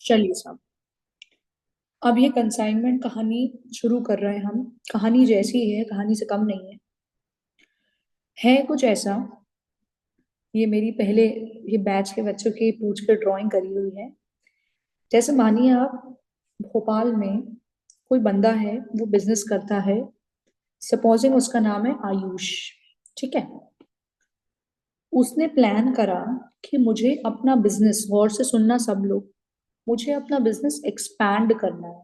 चलिए साहब, अब ये कंसाइनमेंट कहानी शुरू कर रहे हैं हम। कहानी जैसी ही है, कहानी से कम नहीं है कुछ ऐसा। ये मेरी पहले ये बैच के बच्चों की पूछ कर ड्राइंग करी हुई है। जैसे मानिए आप भोपाल में कोई बंदा है, वो बिजनेस करता है। सपोजिंग उसका नाम है आयुष। ठीक है। उसने प्लान करा कि मुझे अपना बिजनेस, गौर से सुनना सब लोग, मुझे अपना बिजनेस एक्सपैंड करना है,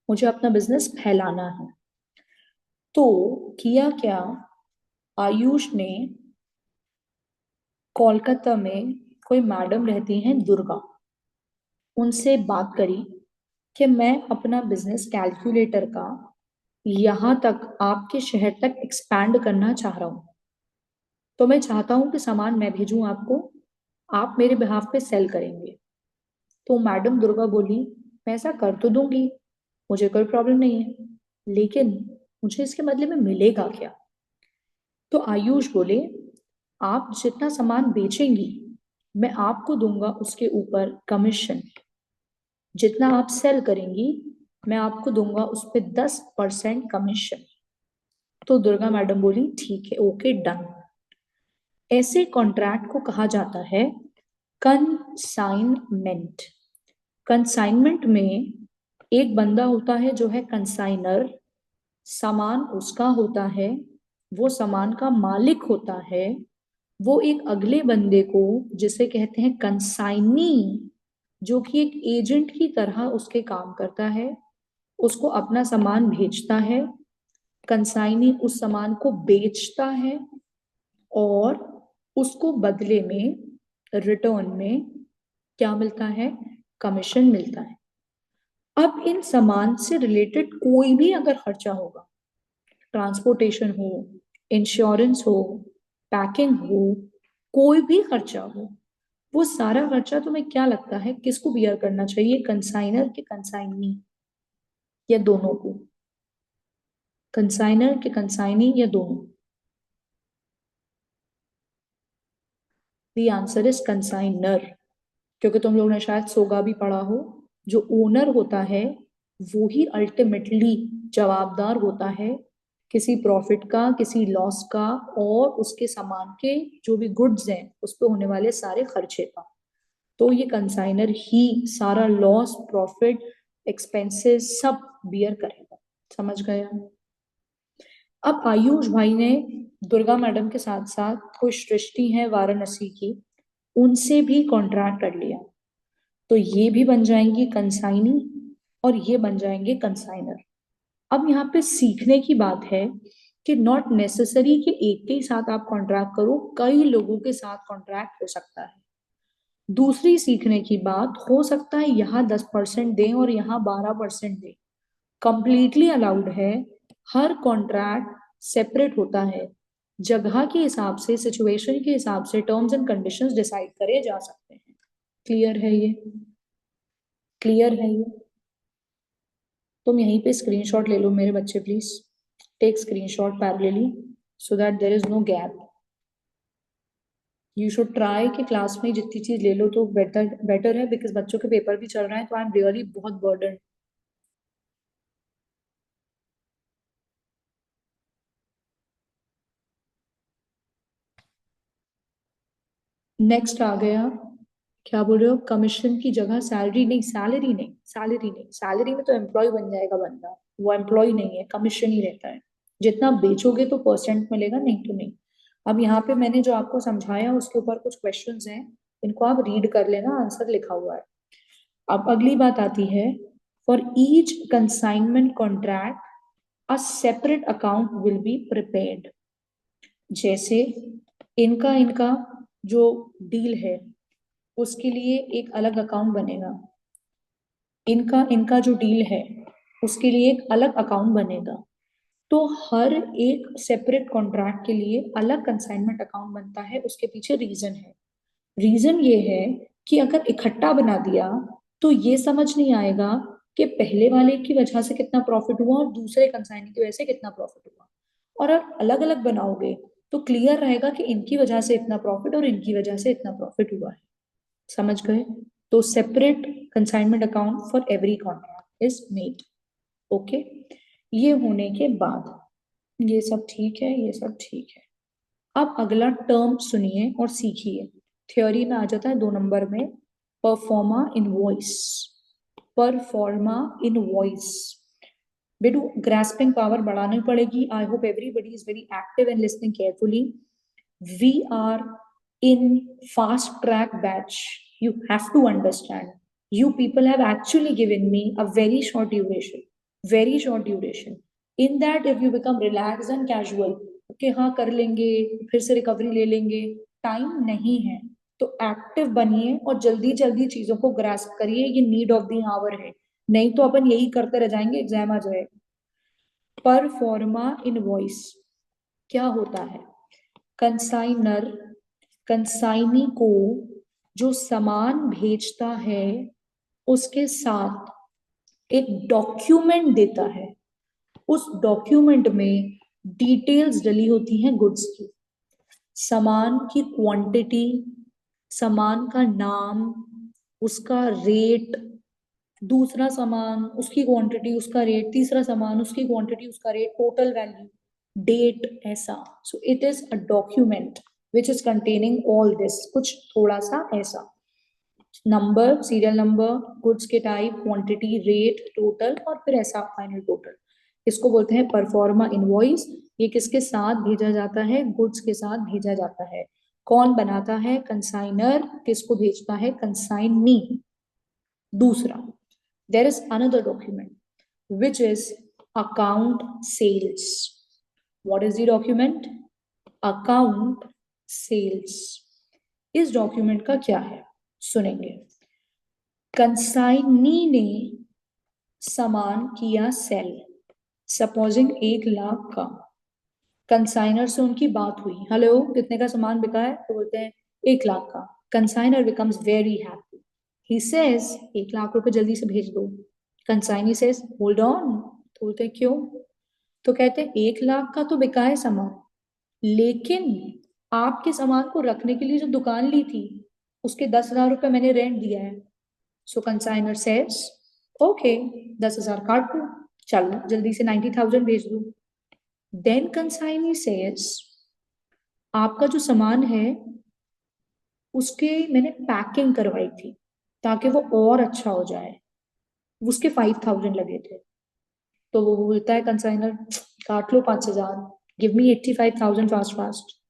मुझे अपना बिजनेस फैलाना है। तो किया क्या, आयुष ने कोलकाता में कोई मैडम रहती हैं दुर्गा, उनसे बात करी कि मैं अपना बिजनेस कैलकुलेटर का यहाँ तक आपके शहर तक एक्सपैंड करना चाह रहा हूँ। तो मैं चाहता हूँ कि सामान मैं भेजूँ आपको, आप मेरे बिहाफ पे सेल करेंगे। तो मैडम दुर्गा बोली, मैं ऐसा कर तो दूंगी, मुझे कोई प्रॉब्लम नहीं है, लेकिन मुझे इसके बदले में मिलेगा क्या? तो आयुष बोले, आप जितना सामान बेचेंगी मैं आपको दूंगा उसके ऊपर कमीशन। जितना आप सेल करेंगी मैं आपको दूंगा उस पर 10% कमीशन। तो दुर्गा मैडम बोली, ठीक है, ओके, डन। ऐसे कॉन्ट्रैक्ट को कहा जाता है कंसाइनमेंट। कंसाइनमेंट में एक बंदा होता है जो है कंसाइनर, सामान उसका होता है, वो सामान का मालिक होता है। वो एक अगले बंदे को, जिसे कहते हैं कंसाइनी, जो कि एक एजेंट की तरह उसके काम करता है, उसको अपना सामान भेजता है। कंसाइनी उस सामान को बेचता है और उसको बदले में, रिटर्न में क्या मिलता है? कमीशन मिलता है। अब इन सामान से रिलेटेड कोई भी अगर खर्चा होगा, ट्रांसपोर्टेशन हो, इंश्योरेंस हो, पैकिंग हो, कोई भी खर्चा हो, वो सारा खर्चा तुम्हें क्या लगता है किसको बियर करना चाहिए? कंसाइनर के कंसाइनी, या दोनों को? कंसाइनर के कंसाइनी या दोनों? The answer is consignor. क्योंकि तुम लोगों ने शायद सोगा भी पढ़ा हो, जो ओनर होता है वो ही अल्टीमेटली जवाबदार होता है किसी प्रॉफिट का, किसी लॉस का, और उसके सामान के जो भी गुड्स हैं उस पर होने वाले सारे खर्चे का। तो ये कंसाइनर ही सारा लॉस, प्रॉफिट, एक्सपेंसेस सब बियर करेगा। समझ गया? अब आयुष भाई ने दुर्गा मैडम के साथ साथ कुछ सृष्टि है वाराणसी की, उनसे भी कॉन्ट्रैक्ट कर लिया। तो ये भी बन जाएंगी कंसाइनी और ये बन जाएंगे कंसाइनर। अब यहाँ पे सीखने की बात है कि नॉट नेसेसरी कि एक के ही साथ आप कॉन्ट्रैक्ट करो, कई लोगों के साथ कॉन्ट्रैक्ट हो सकता है। दूसरी सीखने की बात, हो सकता है यहाँ 10% दें और यहाँ 12% दें, कंप्लीटली अलाउड है। हर कॉन्ट्रैक्ट सेपरेट होता है, जगह के हिसाब से, सिचुएशन के हिसाब से टर्म्स एंड कंडीशंस डिसाइड करे जा सकते हैं। क्लियर है ये? क्लियर है ये? तुम यहीं पे स्क्रीनशॉट ले लो मेरे बच्चे, please take screenshot parallelly so that there is no gap. You should try कि क्लास में जितनी चीज ले लो तो बेटर बेटर है, बिकॉज बच्चों के पेपर भी चल रहे हैं, तो आई एम रियली बहुत बर्डन। नेक्स्ट आ गया, क्या बोल रहे हो? कमीशन की जगह सैलरी? नहीं, सैलरी नहीं, सैलरी नहीं, सैलरी में तो एम्प्लॉय बन जाएगा बंदा, वो एम्प्लॉय नहीं है, कमीशन ही रहता है। जितना बेचोगे तो परसेंट मिलेगा, नहीं तो नहीं। अब यहाँ पे मैंने जो आपको समझाया उसके ऊपर कुछ क्वेश्चंस हैं, इनको आप रीड कर लेना, आंसर लिखा हुआ है। अब अगली बात आती है, for each consignment contract a separate account will be prepared. जैसे इनका इनका जो डील है उसके लिए एक अलग अकाउंट बनेगा, इनका इनका जो डील है उसके लिए एक अलग अकाउंट बनेगा। तो हर एक सेपरेट कॉन्ट्रैक्ट के लिए अलग कंसाइनमेंट अकाउंट बनता है, उसके पीछे रीजन है। रीजन ये है कि अगर इकट्ठा बना दिया तो ये समझ नहीं आएगा कि पहले वाले की वजह से कितना प्रॉफिट हुआ और दूसरे कंसाइनी की वजह से कितना प्रॉफिट हुआ। और अगर अलग अलग बनाओगे तो क्लियर रहेगा कि इनकी वजह से इतना प्रॉफिट और इनकी वजह से इतना प्रॉफिट हुआ है। समझ गए? तो separate consignment account for every contract is made. Okay, ये होने के बाद ये सब ठीक है, ये सब ठीक है। अब अगला टर्म सुनिए और सीखिए। थ्योरी में आ जाता है 2 नंबर में, परफॉर्मा इनवॉइस। परफॉर्मा इनवॉइस बेटू ग्रास्पिंग पावर बढ़ानी पड़ेगी। I hope everybody is very active and listening carefully. We are in fast track batch. You have to understand, you people have actually given me a very short duration, very short duration. In that if you become relaxed and casual, okay हाँ कर लेंगे, फिर से recovery ले लेंगे, time नहीं है। तो एक्टिव बनिए और जल्दी जल्दी चीजों को ग्रास्प करिए, ये नीड ऑफ द आवर है, नहीं तो अपन यही करते रह जाएंगे, एग्जाम आ जाएगा। परफॉर्मा इनवॉइस क्या होता है? कंसाइनर कंसाइनी को जो सामान भेजता है उसके साथ एक डॉक्यूमेंट देता है। उस डॉक्यूमेंट में डिटेल्स डली होती हैं गुड्स की, सामान की क्वांटिटी, सामान का नाम, उसका रेट, दूसरा सामान उसकी क्वांटिटी उसका रेट, तीसरा सामान उसकी क्वांटिटी उसका रेट, टोटल वैल्यू, डेट, ऐसा। So it is a document which is containing all this, कुछ थोड़ा सा ऐसा, नंबर, सीरियल नंबर, गुड्स के टाइप, क्वांटिटी, रेट, टोटल और फिर ऐसा फाइनल टोटल। इसको बोलते हैं परफॉर्मा इनवॉइस। ये किसके साथ भेजा जाता है? गुड्स के साथ भेजा जाता है। कौन बनाता है? कंसाइनर। किसको भेजता है? कंसाइनी। दूसरा, there is another document which is account sales. What is the document? Account sales. इस डॉक्यूमेंट का क्या है सुनेंगे। कंसाइनी ने सामान किया सेल, सपोजिंग 1 लाख का। कंसाइनर से उनकी बात हुई, हेलो कितने का सामान बिका है? तो बोलते हैं 1 लाख का। Consignor becomes very happy, he says 1 lakh रुपए जल्दी से भेज दो। Consignee says hold on. तो बोलते हैं क्यों? तो कहते हैं 1 लाख का तो बिका है सामान, लेकिन आपके सामान को रखने के लिए जो दुकान ली थी उसके 10,000 रुपए मैंने रेंट दिया है। सो कंसाइनर सेज ओके 10,000 काट दो, चलो जल्दी से 90,000 भेज दो। देन कंसाइनी सेज आपका जो सामान है उसके मैंने पैकिंग करवाई थी ताकि वो और अच्छा हो जाए, उसके 5,000 लगे थे। तो वो बोलता है कंसाइनर काट लो 5,000, give me 85,000 fast fast.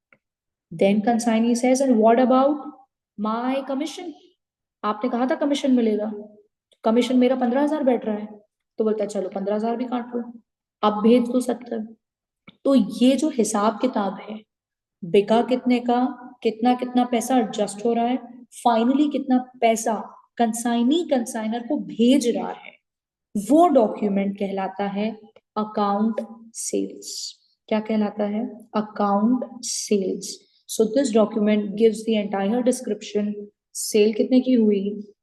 Then consignee says and what about my commission? आपने कहा था कमीशन मिलेगा, कमीशन मेरा 15,000 बैठ रहा है। तो बोलता है चलो 15,000 भी काट लो, अब भेज दो 70। तो ये जो हिसाब किताब है, बिका कितने का, कितना कितना पैसा एडजस्ट हो रहा है, फाइनली कितना पैसा कंसाइनी कंसाइनर को भेज रहा है, वो डॉक्यूमेंट कहलाता है अकाउंट सेल्स। क्या कहलाता है? Account sales. So this document gives the entire description, sale कितने की हुई,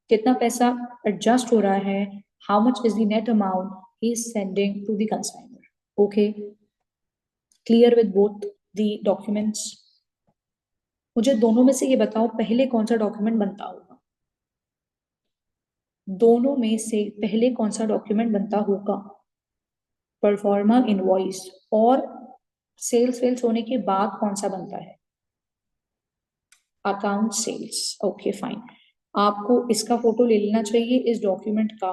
कितना पैसा एडजस्ट हो रहा है, how much is the net amount he is sending to the consignor. Okay, clear with both the documents? मुझे दोनों में से ये बताओ पहले कौन सा डॉक्यूमेंट बनता होगा? दोनों में से पहले कौन सा डॉक्यूमेंट बनता होगा? Proforma invoice. और सेल्स वेल्स होने के बाद कौन सा बनता है? Account sales. ओके फाइन, आपको इसका फोटो ले लेना चाहिए इस डॉक्यूमेंट का,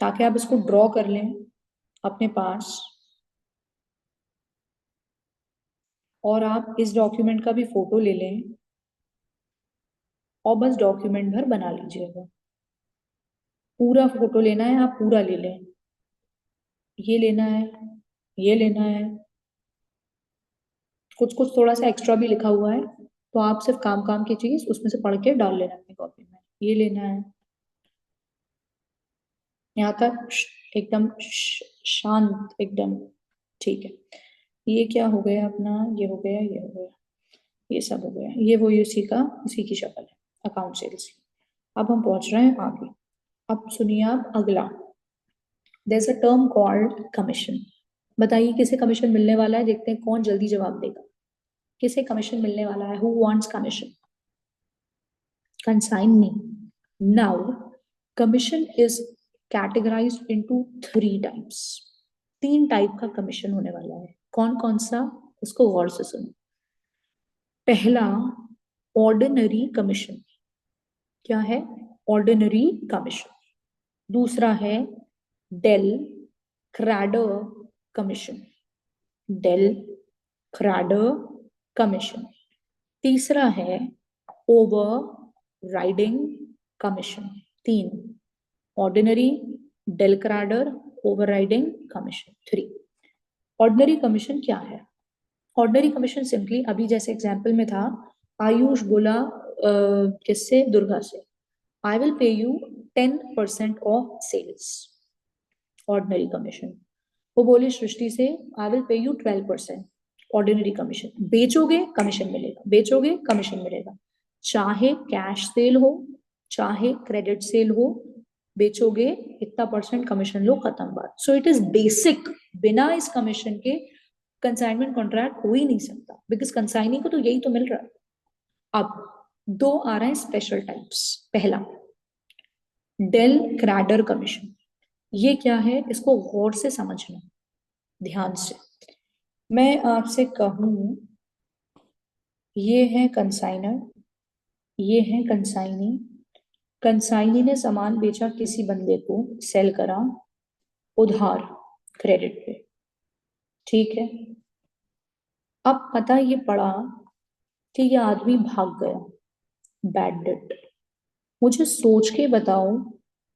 ताकि आप इसको ड्रॉ कर लें अपने पास, और आप इस डॉक्यूमेंट का भी फोटो ले लें और बस डॉक्यूमेंट भर बना लीजिएगा। पूरा फोटो लेना है, आप पूरा ले लें, ये लेना है, ये लेना है, कुछ कुछ थोड़ा सा एक्स्ट्रा भी लिखा हुआ है, तो आप सिर्फ काम काम की चीज उसमें से पढ़ के डाल लेना अपनी कॉपी में। ये लेना है, यहाँ तक एकदम शांत एकदम, ठीक है। ये क्या हो गया अपना? ये हो गया, ये हो गया, ये सब हो गया, ये वो उसी का उसी की शक्ल है, अकाउंट सेल्स। अब हम पहुंच रहे हैं आगे। अब सुनिए आप अगला, there is a term called commission. बताइए किसे कमीशन मिलने वाला है? देखते हैं कौन जल्दी जवाब देगा। किसे कमीशन मिलने वाला है? Who wants commission? consignee. Now, commission is categorized into 3 types. 3 type का कमीशन होने वाला है. कौन कौन सा, उसको गौर से सुनो. पहला, ऑर्डिनरी कमीशन. क्या है? Ordinary commission. दूसरा है del credere commission. Del credere commission. तीसरा है overriding commission. 3, ordinary, del credere, overriding commission. 3. Ordinary commission क्या है? ऑर्डिनरी कमीशन सिंपली अभी जैसे एग्जाम्पल में था, आयुष बोला किससे, दुर्गा से, I will pay you 10% of sales. Ordinary commission. वो बोली सृष्टि से, I will pay you 12%. Ordinary commission. बेचोगे कमीशन मिलेगा, बेचोगे कमीशन मिलेगा. चाहे कैश सेल हो, चाहे क्रेडिट सेल हो, बेचोगे इतना % कमीशन लो, खत्म बात. So it is basic. बिना इस कमीशन के कंसाइनमेंट कॉन्ट्रैक्ट हो ही नहीं सकता, बिकॉज कंसाइनी को तो यही तो मिल रहा है. अब 2 आ रहे हैं स्पेशल टाइप्स. पहला, डेल क्रैडर कमीशन. ये क्या है, इसको गौर से समझना, ध्यान से. मैं आपसे कहूं, ये है कंसाइनर, ये है कंसाइनी. कंसाइनी ने सामान बेचा किसी बंदे को, सेल करा उधार, क्रेडिट पे, ठीक है. अब पता ये पड़ा कि ये आदमी भाग गया, बैड डेट. मुझे सोच के बताओ,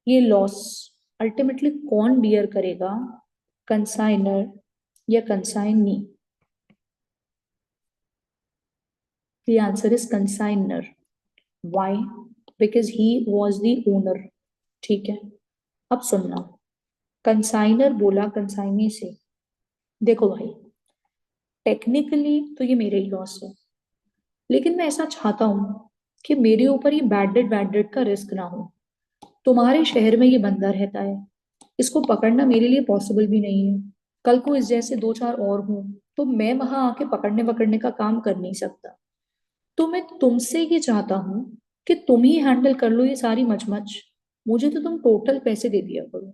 ये लॉस अल्टीमेटली कौन बियर करेगा, कंसाइनर या consignee? The answer is consignor. Why? Because he was the owner. ठीक है. अब सुनना, कंसाइनर बोला कंसाइनी से, देखो भाई, टेक्निकली तो ये मेरे ही लॉस है, लेकिन मैं ऐसा चाहता हूं कि मेरे ऊपर ये बैड डेट का रिस्क ना हो. तुम्हारे शहर में ये बंदा रहता है, इसको पकड़ना मेरे लिए पॉसिबल भी नहीं है. कल को इस जैसे 2-4 और हूं, तो मैं वहां आके पकड़ने वकड़ने का काम कर नहीं सकता. तो मैं तुमसे ये चाहता हूं कि तुम ही हैंडल कर लो ये सारी मचमच. मुझे तो तुम टोटल पैसे दे दिया करो,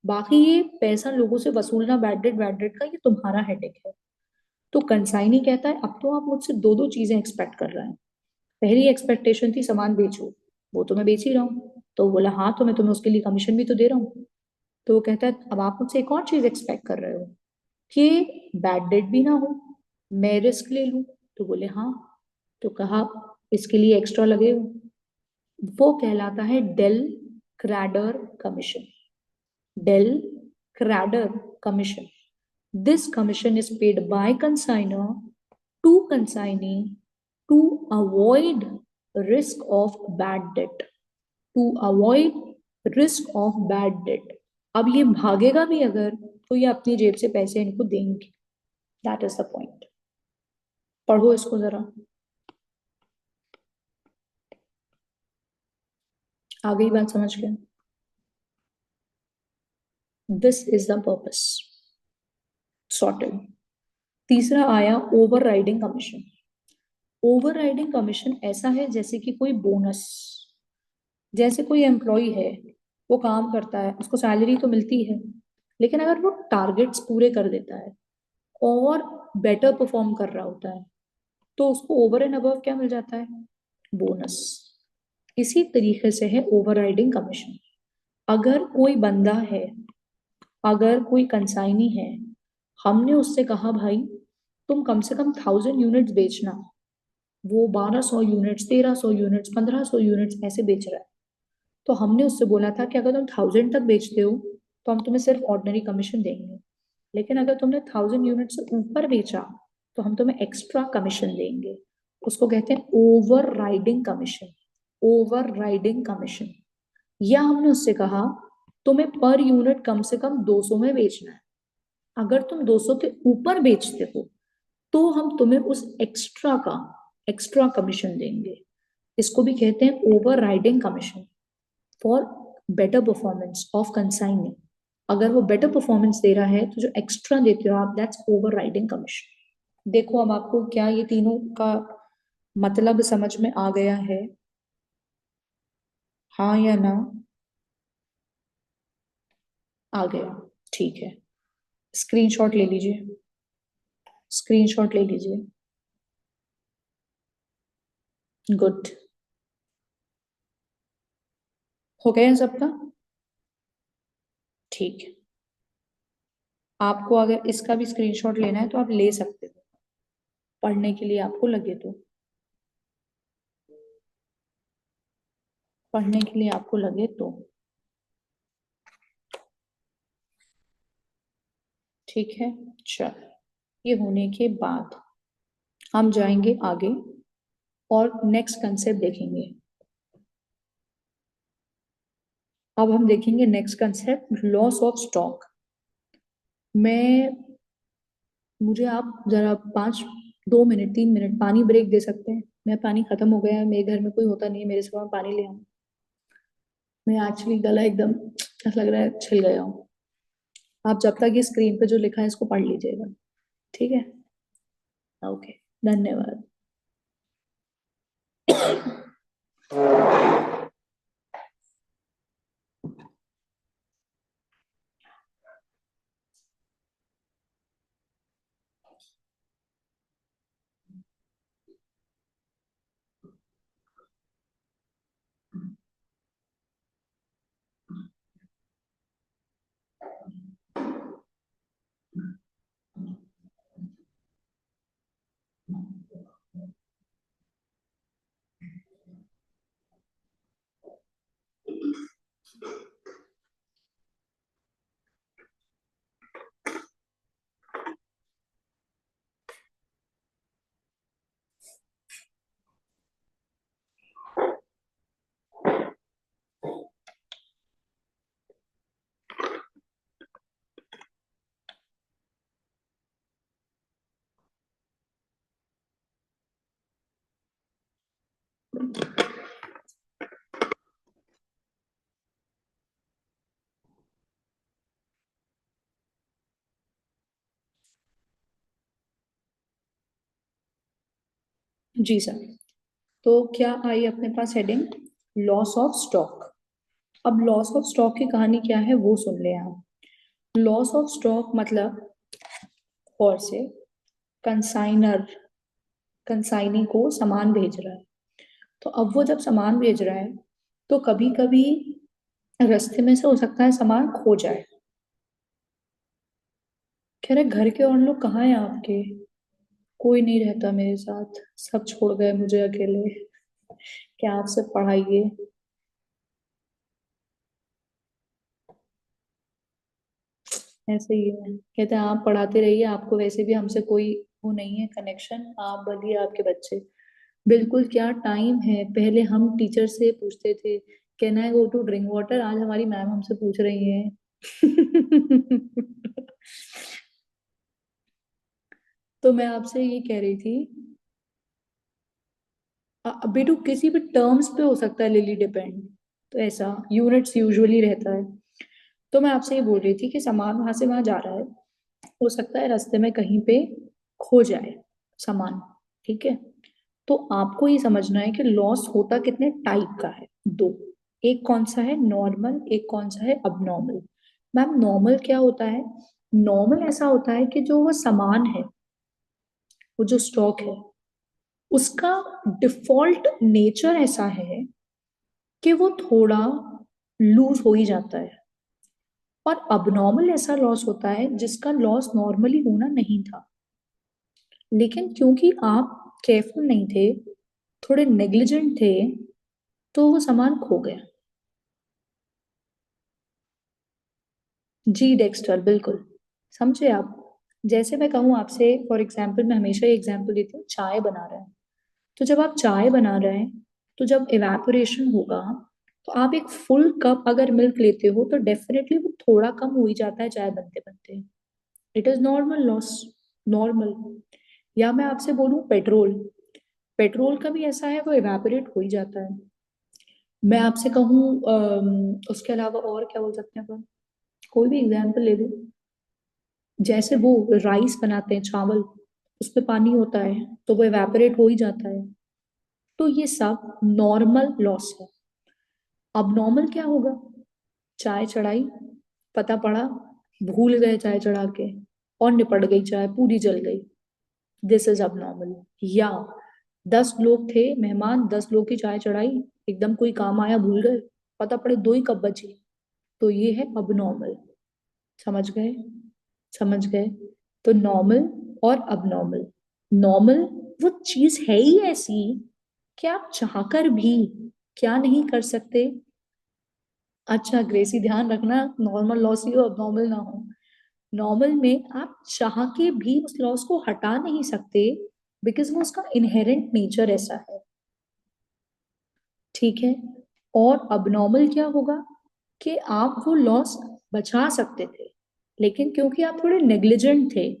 बाकी ये पैसा लोगों से वसूलना बैड डेट का, ये तुम्हारा हेडेक है. तो कंसाइनी कहता है, अब तो आप मुझसे दो दो चीजें एक्सपेक्ट कर रहे हैं. पहली एक्सपेक्टेशन थी सामान बेचो, वो तो मैं बेच ही रहा हूँ. तो बोला हाँ, तो मैं तुम्हें उसके लिए कमीशन भी तो दे रहा हूँ. तो वो कहता है, अब आप मुझसे एक और चीज एक्सपेक्ट कर रहे हो कि बैड डेट भी ना हो, मैं रिस्क ले लूं. तो बोले हाँ. तो कहा इसके लिए एक्स्ट्रा लगेगा. वो कहलाता है del credere commission. Del credere commission. This commission is paid by consignor to consignee to avoid risk of bad debt. To avoid risk of bad debt. अब ये भागेगा भी अगर, तो ये अपनी जेब से पैसे इनको देंगे. That is the point. पढ़ो इसको जरा, आ गई बात समझ के? This is the purpose. Sorted. तीसरा आया over riding commission. Over riding commission ऐसा है जैसे कि कोई बोनस. जैसे कोई एम्प्लॉय है, वो काम करता है, उसको सैलरी तो मिलती है, लेकिन अगर वो टारगेट्स पूरे कर देता है और बेटर परफॉर्म कर रहा होता है, तो उसको ओवर एंड अबव क्या मिल जाता है? बोनस. इसी तरीके से है ओवर राइडिंग कमीशन. अगर कोई बंदा है, अगर कोई कंसाइनी है, हमने उससे कहा भाई तुम कम से कम 1000 यूनिट्स बेचना, वो 1200 यूनिट्स, 1300 यूनिट्स, 1500 यूनिट्स ऐसे बेच रहा है. तो हमने उससे बोला था कि अगर तुम 1000 तक बेचते हो तो हम तुम्हें सिर्फ ऑर्डिनरी कमीशन देंगे, लेकिन अगर तुमने 1000 यूनिट से ऊपर बेचा तो हम तुम्हें एक्स्ट्रा कमीशन देंगे. उसको कहते हैं over riding commission. Over riding commission. या हमने उससे कहा तुम्हें पर यूनिट कम से कम 200 में बेचना है, अगर तुम 200 के ऊपर बेचते हो तो हम तुम्हें उस एक्स्ट्रा कमीशन देंगे. इसको भी कहते हैं over riding commission for better performance of consignee. अगर वो बेटर परफॉर्मेंस दे रहा है तो जो एक्स्ट्रा देते हो आप, दैट्स ओवर राइडिंग कमीशन. देखो अब आपको क्या ये तीनों का मतलब समझ में आ गया है? हाँ या ना? आ गया। ठीक है, स्क्रीनशॉट ले लीजिए, स्क्रीनशॉट ले लीजिए। गुड। हो गया सबका? ठीक है। आपको अगर इसका भी स्क्रीनशॉट लेना है तो आप ले सकते हो, पढ़ने के लिए आपको लगे तो। पढ़ने के लिए आपको लगे तो। ठीक है। चलो, ये होने के बाद हम जाएंगे आगे और नेक्स्ट कंसेप्ट देखेंगे। अब हम देखेंगे next concept, loss of stock. मैं मुझे आप जरा 2 मिनट 3 मिनट पानी ब्रेक दे सकते हैं? मैं पानी खत्म हो गया है, मेरे घर में कोई होता नहीं है मेरे सिवा, पानी ले आऊं? मैं एक्चुअली गला एकदम ऐसा लग रहा है छिल गया हूँ। आप जब तक ये स्क्रीन पे जो लिखा है इसको पढ़ लीजिएगा, ठीक है? ओके, धन्यवाद। जी सर। तो क्या आई अपने पास हेडिंग, लॉस ऑफ स्टॉक। अब लॉस ऑफ स्टॉक की कहानी क्या है वो सुन ले आप। लॉस ऑफ स्टॉक मतलब, और से, कंसाइनर कंसाइनी को सामान भेज रहा है। तो अब वो जब सामान भेज रहा है तो कभी कभी रास्ते में से हो सकता है सामान खो जाए। कह रहे घर के और लोग कहाँ हैं आपके? कोई नहीं रहता मेरे साथ, सब छोड़ गए मुझे अकेले। क्या आप सब पढ़ाइए। ऐसे ही है, कहते हैं आप पढ़ाते रहिए, आपको वैसे भी हमसे कोई वो नहीं है कनेक्शन, आप बढ़िए आपके बच्चे। बिल्कुल, क्या टाइम है, पहले हम टीचर से पूछते थे can I go to drink water, आज हमारी मैम हमसे पूछ रही है। तो मैं आपसे ये कह रही थी, बेटू किसी भी टर्म्स पे हो सकता है लिली डिपेंड, तो ऐसा यूनिट्स यूजुअली रहता है। तो मैं आपसे ये बोल रही थी कि सामान वहां से वहां जा रहा है, हो सकता है रास्ते में कहीं पे खो जाए सामान, ठीक है? तो आपको ये समझना है कि लॉस होता कितने टाइप का है, दो। एक कौन सा है, नॉर्मल, एक कौन सा है, अबनॉर्मल। मैम नॉर्मल क्या होता है? नॉर्मल ऐसा होता है कि जो वो सामान है, वो जो स्टॉक है, उसका डिफॉल्ट नेचर ऐसा है कि वो थोड़ा लूज हो ही जाता है। और अबनॉर्मल ऐसा लॉस होता है जिसका लॉस नॉर्मली होना नहीं था, लेकिन क्योंकि आप केयरफुल नहीं थे, थोड़े नेग्लिजेंट थे, तो वो सामान खो गया। जी डेक्स्टर, बिल्कुल समझे आप। जैसे मैं कहूँ आपसे, फॉर एग्जाम्पल, मैं हमेशा ये एग्जाम्पल देती हूँ, चाय बना रहे हैं। तो जब आप चाय बना रहे हैं, तो जब इवेपोरेशन होगा, तो आप एक फुल कप अगर मिल्क लेते हो तो डेफिनेटली वो थोड़ा कम हो ही जाता है चाय बनते बनते। It is normal loss, normal. या मैं आपसे बोलूं पेट्रोल, पेट्रोल का भी ऐसा है, वो इवेपोरेट हो ही जाता है। मैं आपसे कहूँ उसके अलावा और क्या बोल सकते हैं अपन, कोई भी एग्जाम्पल ले लो। जैसे वो राइस बनाते हैं, चावल, उसमें पानी होता है तो वो इवेपोरेट हो ही जाता है। तो ये सब नॉर्मल लॉस है। अब नॉर्मल क्या होगा? चाय चढ़ाई, पता पड़ा भूल गए चाय चढ़ा के, और निपट गई चाय, पूरी जल गई, दिस इज अब नॉर्मल। या 10 लोग थे मेहमान, 10 लोग की चाय चढ़ाई, एकदम कोई काम आया भूल गए, पता पड़े 2 ही कप बची, तो ये है अब नॉर्मल। समझ गए? समझ गए? तो नॉर्मल और अब नॉर्मल। नॉर्मल वो चीज है ही ऐसी कि आप चाहकर भी क्या नहीं कर सकते। अच्छा ग्रेसी, ध्यान रखना, नॉर्मल लॉस ही हो, अब नॉर्मल ना हो। नॉर्मल में आप चाह के भी उस लॉस को हटा नहीं सकते, बिकॉज वो उसका इनहेरेंट नेचर ऐसा है। ठीक है? और अबनॉर्मल क्या होगा कि आप वो लॉस बचा सकते थे, लेकिन क्योंकि आप थोड़े नेग्लिजेंट थे,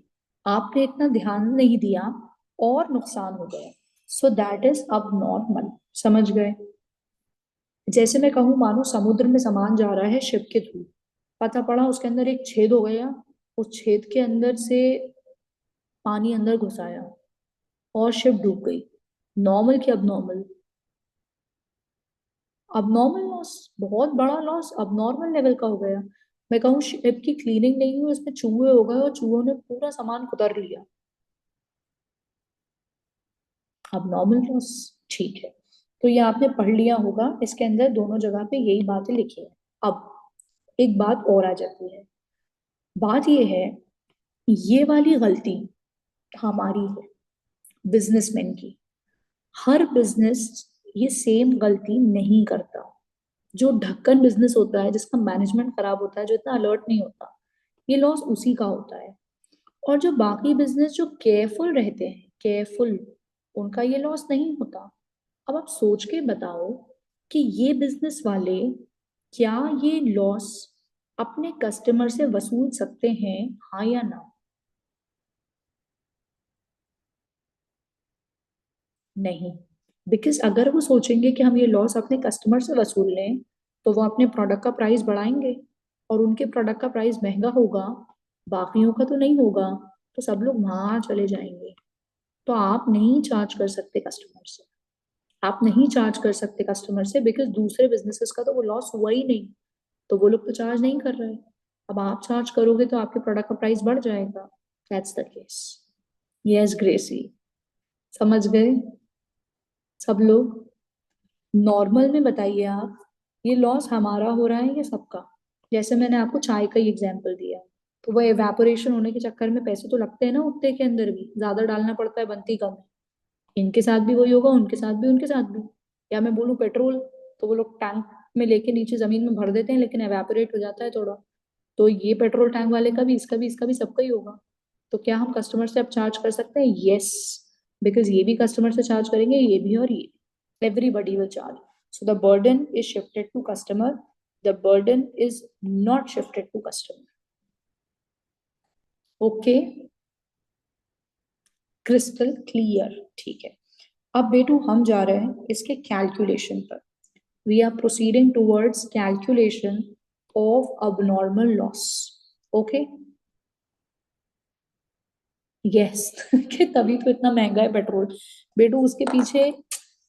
आपने इतना ध्यान नहीं दिया, और नुकसान हो गया। सो दैट इज अब नॉर्मल। समझ गए? जैसे मैं कहूँ, मानो समुद्र में सामान जा रहा है शिप के थ्रू, पता पड़ा उसके अंदर एक छेद हो गया, उस छेद के अंदर से पानी अंदर घुस आया और शिप डूब गई। नॉर्मल की अब नॉर्मल? अब नॉर्मल लॉस, बहुत बड़ा लॉस अब नॉर्मल लेवल का हो गया। मैं कहूँ शिप की क्लीनिंग नहीं हुई, उसमें चूहे हो गए और चूहों ने पूरा सामान कुतर लिया, अब नॉर्मल लॉस। ठीक है, तो ये आपने पढ़ लिया होगा, इसके अंदर दोनों जगह पे यही बातें लिखी है। अब एक बात और आ जाती है, बात ये है, ये वाली गलती हमारी है, बिजनेसमैन की। हर बिजनेस ये सेम गलती नहीं करता। जो ढक्कन बिजनेस होता है, जिसका मैनेजमेंट खराब होता है, जो इतना अलर्ट नहीं होता, ये लॉस उसी का होता है। और जो बाकी बिजनेस जो केयरफुल रहते हैं, केयरफुल, उनका ये लॉस नहीं होता। अब आप सोच के बताओ कि ये बिजनेस वाले क्या ये लॉस अपने कस्टमर से वसूल सकते हैं, हाँ या ना? नहीं। बिकॉज अगर वो सोचेंगे कि हम ये लॉस अपने कस्टमर से वसूल लें, तो वो अपने प्रोडक्ट का प्राइस बढ़ाएंगे, और उनके प्रोडक्ट का प्राइस महंगा होगा, बाकियों का तो नहीं होगा, तो सब लोग वहां चले जाएंगे। तो आप नहीं चार्ज कर सकते कस्टमर से, आप नहीं चार्ज कर सकते कस्टमर से, बिकॉज दूसरे बिजनेसेस का तो वो लॉस हुआ ही नहीं, तो वो लोग तो चार्ज नहीं कर रहे। अब आप चार्ज करोगे तो आपके प्रोडक्ट का प्राइस बढ़ जाएगा। That's the case. Yes Gracy, समझ गए सब लोग? नॉर्मल में बताइए आप, ये लॉस हमारा हो रहा है या सबका? जैसे मैंने आपको चाय का ही एग्जांपल दिया, तो वो एवेपोरेशन होने के चक्कर में पैसे तो लगते हैं ना, उतने के अंदर भी ज्यादा डालना पड़ता है, बनती कम है। इनके साथ भी वही होगा, उनके साथ भी, उनके साथ भी। या मैं बोलूँ पेट्रोल, तो वो लोग टैंक में लेके नीचे जमीन में भर देते हैं, लेकिन एवेपोरेट हो जाता है थोड़ा। तो ये पेट्रोल टैंक वाले का भी, इसका भी, इसका भी, सबका ही होगा। तो क्या हम कस्टमर से अब चार्ज कर सकते हैं? यस, बिकॉज ये भी कस्टमर से चार्ज करेंगे, ये भी और ये, everybody will charge. So the burden is shifted to customer. The burden is not shifted to customer. Okay, crystal clear? ठीक है। अब बेटू हम जा रहे हैं इसके कैलकुलेशन पर। We are proceeding towards calculation of abnormal loss. Okay? Yes कि तभी तो इतना महंगा है पेट्रोल। बेटू उसके पीछे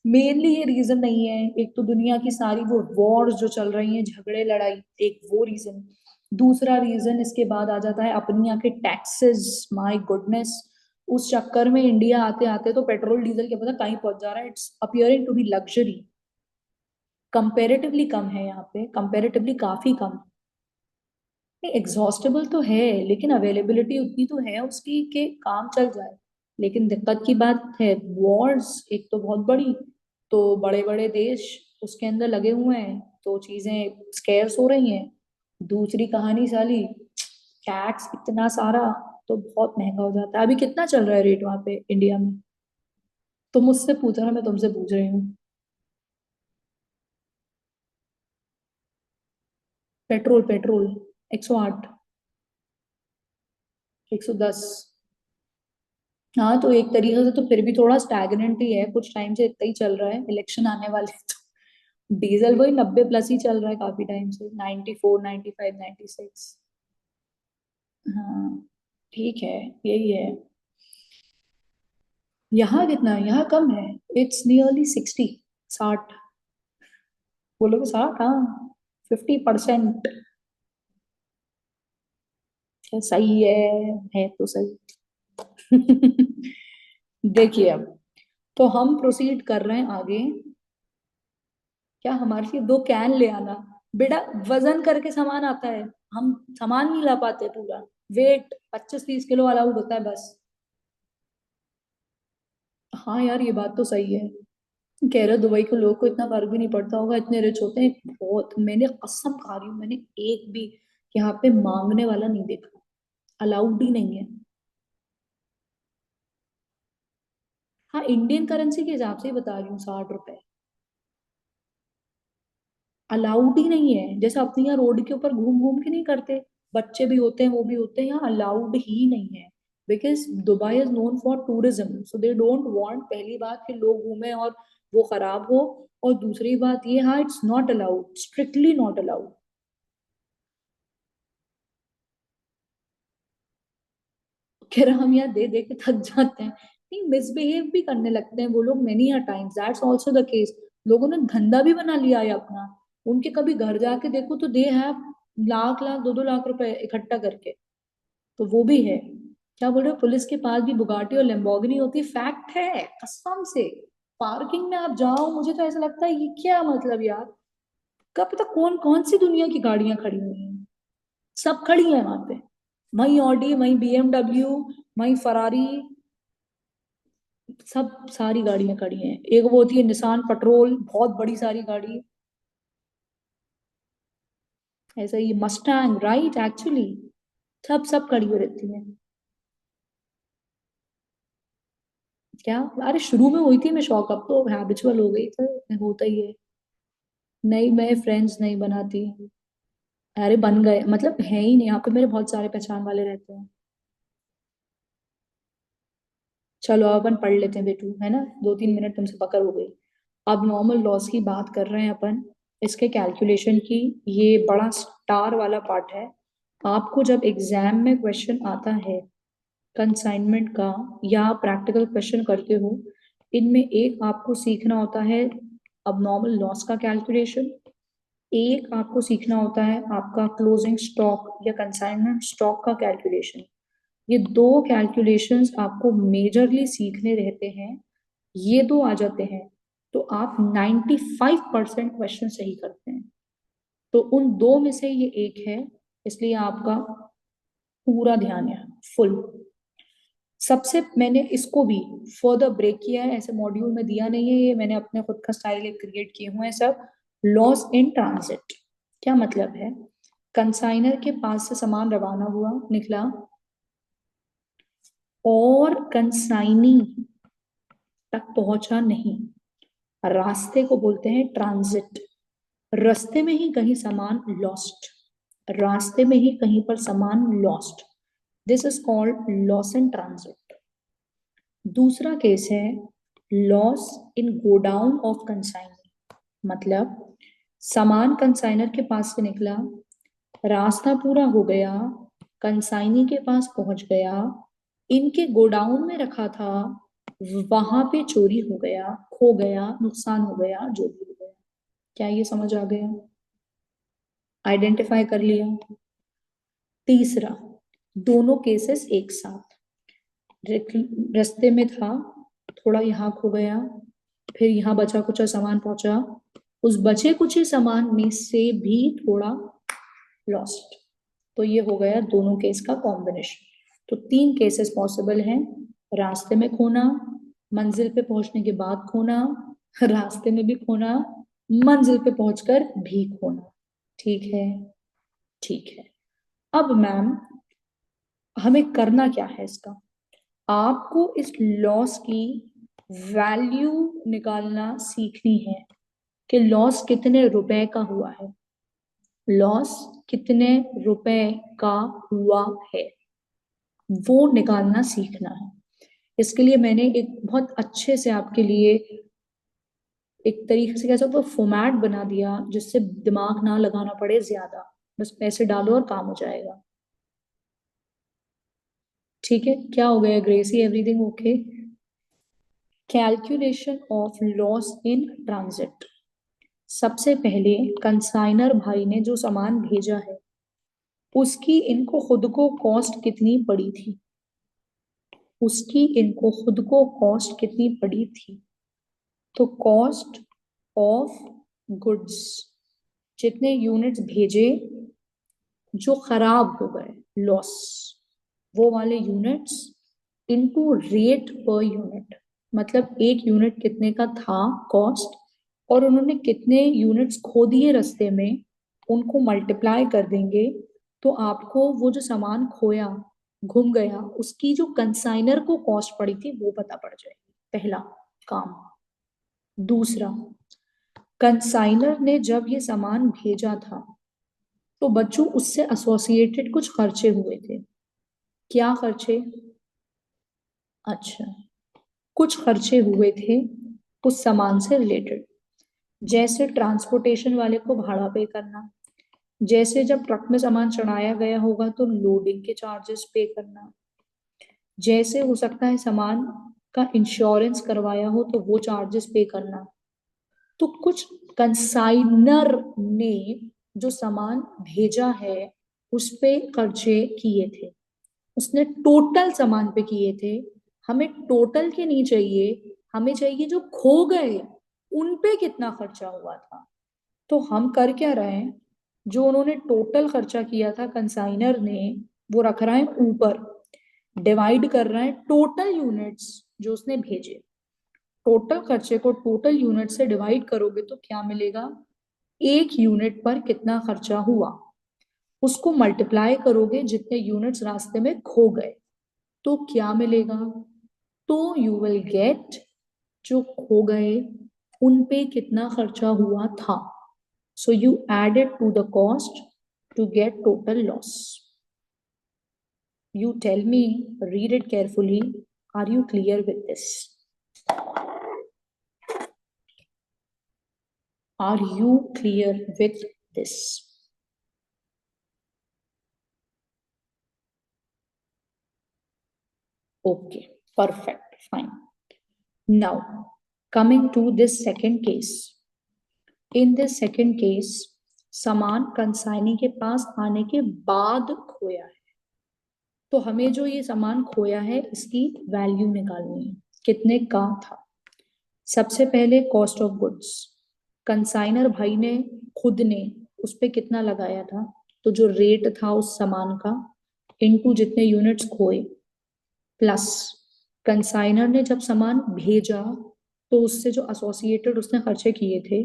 मेनली ये रीजन नहीं है, एक तो दुनिया की सारी वो वॉर्स जो चल रही हैं, झगड़े लड़ाई, एक वो रीजन। दूसरा रीजन इसके बाद आ जाता है अपनी यहाँ के टैक्सेस, माय गुडनेस। उस चक्कर में इंडिया आते आते तो पेट्रोल डीजल क्या पता कहीं पहुंच जा रहा है, it's appearing to be luxury. Comparatively कम है यहाँ पे, कंपेरेटिवली काफी कम। नहीं, एग्जॉस्टेबल तो है, लेकिन अवेलेबिलिटी उतनी तो है उसकी कि काम चल जाए। लेकिन दिक्कत की बात है, वॉर्स एक तो बहुत बड़ी, तो बड़े बड़े देश उसके अंदर लगे हुए हैं, तो चीजें स्केर्स हो रही हैं। दूसरी कहानी साली, टैक्स इतना सारा, तो बहुत महंगा हो जाता है। अभी कितना चल रहा है रेट वहां पे इंडिया में? तुम मुझसे पूछो ना, मैं तुमसे पूछ रही हूँ। Petrol, petrol 108, 110। हाँ, तो एक तरीके से तो फिर भी थोड़ा स्टैग्नेंट ही है, कुछ टाइम से इतना ही चल रहा है, इलेक्शन आने वाले हैं तो डीजल वही 90 प्लस ही चल रहा है काफी टाइम से, 94, 95, 96। हाँ, ठीक है, यही है। यहाँ कितना है? यहाँ कम है, इट्स नियरली 60, 60। बोलोगे 60? हाँ, 50%। सही है तो सही। देखिए अब, तो हम प्रोसीड कर रहे हैं आगे। क्या हमारे लिए 2 कैन ले आना? बेटा, वजन करके सामान आता है, हम सामान नहीं ला पाते पूरा। वेट 25-30 किलो अलाउड होता है बस। हाँ यार, ये बात तो सही है। कह रहे दुबई के लोग को इतना फर्क भी नहीं पड़ता होगा, इतने रिच होते हैं बहुत। मैंने कसम खा रही हूँ, मैंने एक भी यहाँ पे मांगने वाला नहीं देखा। अलाउड ही नहीं है। हाँ, इंडियन करेंसी के हिसाब से ही बता रही हूँ, 60 रुपए। अलाउड ही नहीं है। जैसे अपने यहाँ रोड के ऊपर घूम घूम के नहीं करते, बच्चे भी होते हैं वो भी होते हैं, यहाँ अलाउड ही नहीं है। Because Dubai is known for tourism, so they don't want, पहली बात कि लोग घूमे और वो खराब हो। और दूसरी बात ये, हाँ, it's not allowed, strictly not allowed. कह रहा हम यहाँ दे दे के थक जाते हैं। नहीं, मिसबिहेव भी करने लगते हैं वो लोग many a times, that's also the case. लोगों ने धंधा भी बना लिया है अपना। उनके कभी घर जाके देखो तो दे हैव लाख लाख 2-2 लाख रुपए इकट्ठा करके। तो वो भी है। क्या बोल रहे हो, पुलिस के पास भी बुगाटी और लैम्बोर्गिनी होती है, फैक्ट है कसम से। पार्किंग में आप जाओ, मुझे तो ऐसा लगता है ये क्या मतलब यार। क्या पता कौन कौन सी दुनिया की गाड़ियां खड़ी हुई हैं। सब खड़ी है वहां पे। वहीं ऑडी, वहीं BMW, वहीं फरारी, सब सारी गाड़ियां खड़ी हैं। एक वो होती है निसान पेट्रोल, बहुत बड़ी सारी गाड़ी। ऐसा ही मस्टैंग, राइट, एक्चुअली सब सब खड़ी हो रहती है। क्या? अरे शुरू में हुई थी मैं शौक, अब तो हैबिचुअल हो गई, तो होता ही है। नहीं, मैं फ्रेंड्स नहीं बनाती। अरे बन गए, मतलब है ही नहीं यहाँ पे, मेरे बहुत सारे पहचान वाले रहते हैं। चलो अब अपन पढ़ लेते हैं बेटू, है ना, 2-3 मिनट तुमसे पकड़ हो गई। अब नॉर्मल लॉस की बात कर रहे हैं अपन, इसके कैलकुलेशन की। ये बड़ा स्टार वाला पार्ट है। आपको जब एग्जाम में क्वेश्चन आता है कंसाइनमेंट का, या प्रैक्टिकल क्वेश्चन करते हो, इनमें एक आपको सीखना होता है अब नॉर्मल लॉस का कैलकुलेशन। एक आपको सीखना होता है आपका क्लोजिंग स्टॉक या कंसाइनमेंट स्टॉक का कैलकुलेशन। ये 2 कैलकुलेशंस आपको मेजरली सीखने रहते हैं। ये 2 आ जाते हैं तो आप 95% क्वेश्चन सही करते हैं। तो उन 2 में से ये एक है, इसलिए आपका पूरा ध्यान है, फुल। सबसे मैंने इसको भी फर्दर ब्रेक किया है, ऐसे मॉड्यूल में दिया नहीं है, ये मैंने अपने खुद का स्टाइल एक क्रिएट किए हुए हैं सब। लॉस इन ट्रांजिट क्या मतलब है? कंसाइनर के पास से सामान रवाना हुआ, निकला, और कंसाइनी तक पहुंचा नहीं, रास्ते को बोलते हैं ट्रांजिट। रास्ते में ही कहीं सामान लॉस्ट, रास्ते में ही कहीं पर सामान lost, this is called loss in transit. दूसरा केस है loss in godown of consignor. मतलब सामान कंसाइनर के पास से निकला, रास्ता पूरा हो गया, कंसाइनी के पास पहुंच गया, इनके गोडाउन में रखा था, वहां पे चोरी हो गया, खो गया, नुकसान हो गया, जो भी हो गया। क्या ये समझ आ गया? आइडेंटिफाई कर लिया? तीसरा, दोनों केसेस एक साथ। रास्ते में था, थोड़ा यहाँ खो गया, फिर यहाँ बचा कुछ सामान पहुंचा, उस बचे कुछ सामान में से भी थोड़ा लॉस्ट। तो ये हो गया दोनों केस का कॉम्बिनेशन। तो 3 केसेस पॉसिबल हैं, रास्ते में खोना, मंजिल पे पहुंचने के बाद खोना, रास्ते में भी खोना, मंजिल पे पहुंचकर भी खोना। ठीक है? ठीक है। अब मैम, हमें करना क्या है इसका? आपको इस लॉस की वैल्यू निकालना सीखनी है कि लॉस कितने रुपए का हुआ है, लॉस कितने रुपए का हुआ है, वो निकालना सीखना है। इसके लिए मैंने एक बहुत अच्छे से आपके लिए एक तरीके से कह सकते हो फॉर्मेट बना दिया, जिससे दिमाग ना लगाना पड़े ज्यादा, बस पैसे डालो और काम हो जाएगा। ठीक है, क्या हो गया Gracy, everything okay? Calculation of loss in transit. सबसे पहले कंसाइनर भाई ने जो सामान भेजा है उसकी इनको खुद को कॉस्ट कितनी पड़ी थी, उसकी इनको खुद को कॉस्ट कितनी पड़ी थी। तो कॉस्ट ऑफ गुड्स, जितने यूनिट्स भेजे जो खराब हो गए, लॉस, वो वाले units into rate per unit, मतलब एक यूनिट कितने का था कॉस्ट, और उन्होंने कितने यूनिट्स खो दिए रास्ते में, उनको मल्टीप्लाई कर देंगे तो आपको वो जो सामान खोया, घूम गया, उसकी जो कंसाइनर को कॉस्ट पड़ी थी वो पता पड़ जाएगी। पहला काम। दूसरा, कंसाइनर ने जब ये सामान भेजा था तो बच्चों उससे एसोसिएटेड कुछ खर्चे हुए थे। क्या खर्चे? अच्छा, कुछ खर्चे हुए थे उस सामान से रिलेटेड, जैसे ट्रांसपोर्टेशन वाले को भाड़ा पे करना, जैसे जब ट्रक में सामान चढ़ाया गया होगा तो लोडिंग के चार्जेस पे करना, जैसे हो सकता है सामान का इंश्योरेंस करवाया हो तो वो चार्जेस पे करना। तो कुछ कंसाइनर ने जो सामान भेजा है उस पे खर्चे किए थे, उसने टोटल सामान पे किए थे। हमें टोटल के नहीं चाहिए, हमें चाहिए जो खो गए उन पे कितना खर्चा हुआ था। तो हम कर क्या रहे हैं, जो उन्होंने टोटल खर्चा किया था कंसाइनर ने वो रख रहा है ऊपर, डिवाइड कर रहा है टोटल यूनिट्स जो उसने भेजे। टोटल खर्चे को टोटल यूनिट से डिवाइड करोगे तो क्या मिलेगा, एक यूनिट पर कितना खर्चा हुआ, उसको मल्टीप्लाई करोगे जितने यूनिट्स रास्ते में खो गए तो क्या मिलेगा, तो यू विल गेट जो खो गए उन पे कितना खर्चा हुआ था। So you add it to the cost to get total loss. You tell me, read it carefully. Are you clear with this? Are you clear with this? Okay, perfect, fine. Now, coming to this second case. In this second case, सामान consignee के पास आने के बाद खोया है, तो हमें जो ये सामान खोया है इसकी वैल्यू निकालनी है, कितने का था। सबसे पहले कॉस्ट ऑफ गुड्स, कंसाइनर भाई ने खुद ने उस पे कितना लगाया था, तो जो रेट था उस सामान का इनटू जितने यूनिट्स खोए, प्लस कंसाइनर ने जब सामान भेजा तो उससे जो एसोसिएटेड उसने खर्चे किए थे,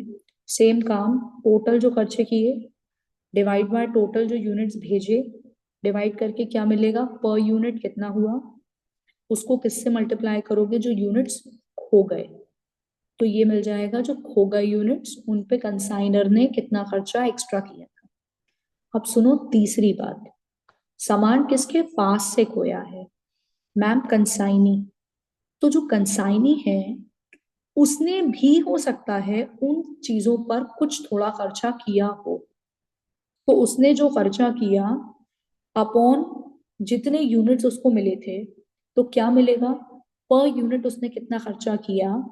सेम काम, टोटल जो खर्चे किए डिवाइड बाय टोटल जो यूनिट्स भेजे, डिवाइड करके क्या मिलेगा, पर यूनिट कितना हुआ, उसको किससे मल्टीप्लाई करोगे, जो यूनिट्स खो गए, तो ये मिल जाएगा जो खो गए यूनिट्स उन पे कंसाइनर ने कितना खर्चा एक्स्ट्रा किया था। अब सुनो तीसरी बात, सामान किसके पास से खोया है, मैम कंसाइनी। तो जो कंसाइनी है उसने भी हो सकता है उन चीजों पर कुछ थोड़ा खर्चा किया हो, तो उसने जो खर्चा किया अपॉन जितने यूनिट्स उसको मिले थे, तो क्या मिलेगा, पर यूनिट उसने कितना खर्चा किया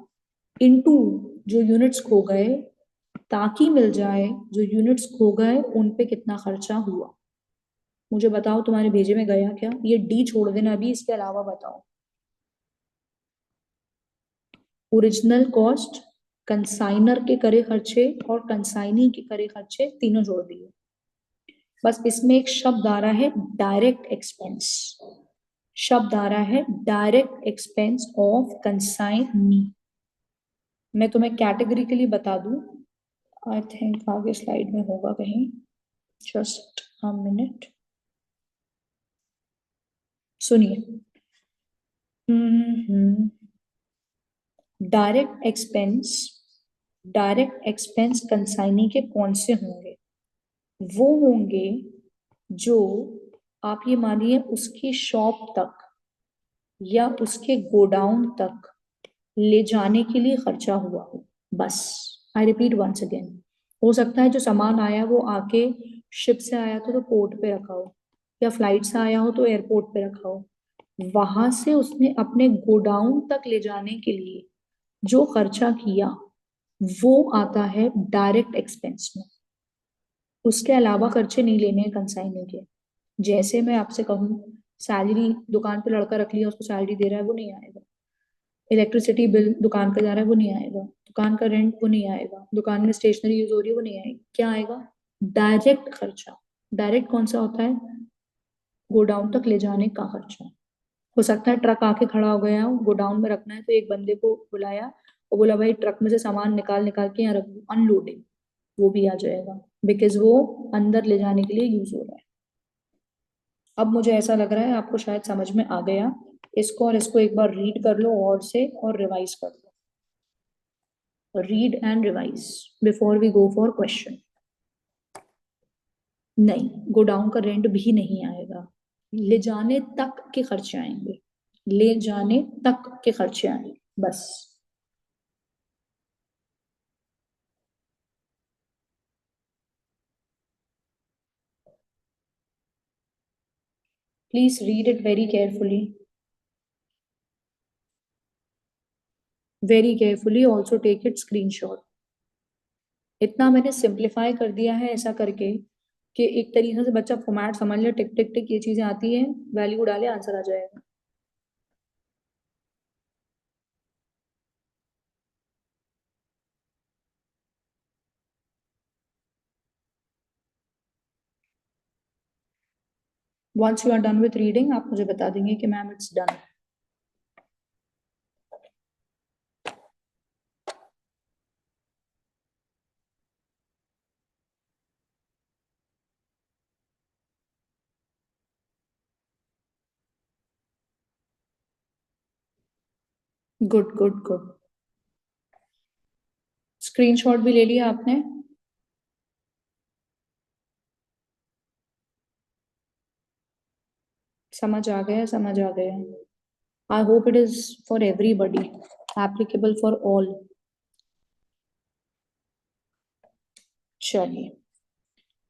इनटू जो यूनिट्स खो गए, ताकि मिल जाए जो यूनिट्स खो गए उन पे कितना खर्चा हुआ। मुझे बताओ तुम्हारे भेजे में गया क्या, ये डी छोड़ देना अभी, इसके अलावा बताओ। ओरिजिनल कॉस्ट, कंसाइनर के करे खर्चे और कंसाइनी के करे खर्चे तीनों जोड़ दिए। बस इसमें एक शब्द आ रहा है डायरेक्ट एक्सपेंस, शब्द आ रहा है डायरेक्ट एक्सपेंस ऑफ कंसाइनी। मैं तुम्हें कैटेगरिकली बता दूं, आई थिंक आगे स्लाइड में होगा कहीं, जस्ट अ मिनट, सुनिए। Direct expense, direct expense consignee के कौन से होंगे, वो होंगे जो आप ये मानिए उसकी शॉप तक या उसके गोडाउन तक ले जाने के लिए खर्चा हुआ हो, बस। आई रिपीट वंस अगेन, हो सकता है जो सामान आया वो आके शिप से आया तो पोर्ट पे रखा हो, या फ्लाइट से आया हो तो एयरपोर्ट पे रखा हो, वहां से उसने अपने गोडाउन तक ले जाने के लिए जो खर्चा किया वो आता है डायरेक्ट एक्सपेंस में। उसके अलावा खर्चे नहीं लेने हैं कंसाइनर के। जैसे मैं आपसे कहूँ, सैलरी दुकान पे लड़का रख लिया, उसको सैलरी दे रहा है, वो नहीं आएगा। इलेक्ट्रिसिटी बिल दुकान का जा रहा है, वो नहीं आएगा। दुकान का रेंट, वो नहीं आएगा। दुकान में स्टेशनरी यूज हो रही है, वो नहीं आएगी। क्या आएगा? डायरेक्ट खर्चा। डायरेक्ट कौन सा होता है? गोडाउन तक ले जाने का खर्चा। हो सकता है ट्रक आके खड़ा हो गया हो, गोडाउन में रखना है, तो एक बंदे को बुलाया और बोला भाई ट्रक में से सामान निकाल निकाल के यहाँ रख दो, अनलोडिंग, वो भी आ जाएगा, बिकॉज वो अंदर ले जाने के लिए यूज हो रहा है। अब मुझे ऐसा लग रहा है आपको शायद समझ में आ गया। इसको और इसको एक बार रीड कर लो और से, और रिवाइज कर लो। Read and revise before we go for question. नहीं, गोडाउन का रेंट भी नहीं आएगा। ले जाने तक के खर्चे आएंगे। ले जाने तक के खर्चे आएंगे बस। Please read it very carefully. Very carefully also take it screenshot. इतना मैंने सिंप्लीफाई कर दिया है ऐसा करके कि एक तरीके से बच्चा फॉर्मेट समझ ले, टिक टिक टिक ये चीजें आती है, वैल्यू डाले, आंसर आ जाएगा। Once you are done with reading, आप मुझे बता देंगे कि ma'am it's done. Good good good. Screenshot भी ले लिया आपने? समझ आ गया, समझ आ गया। I hope it is for everybody, applicable for all. चलिए,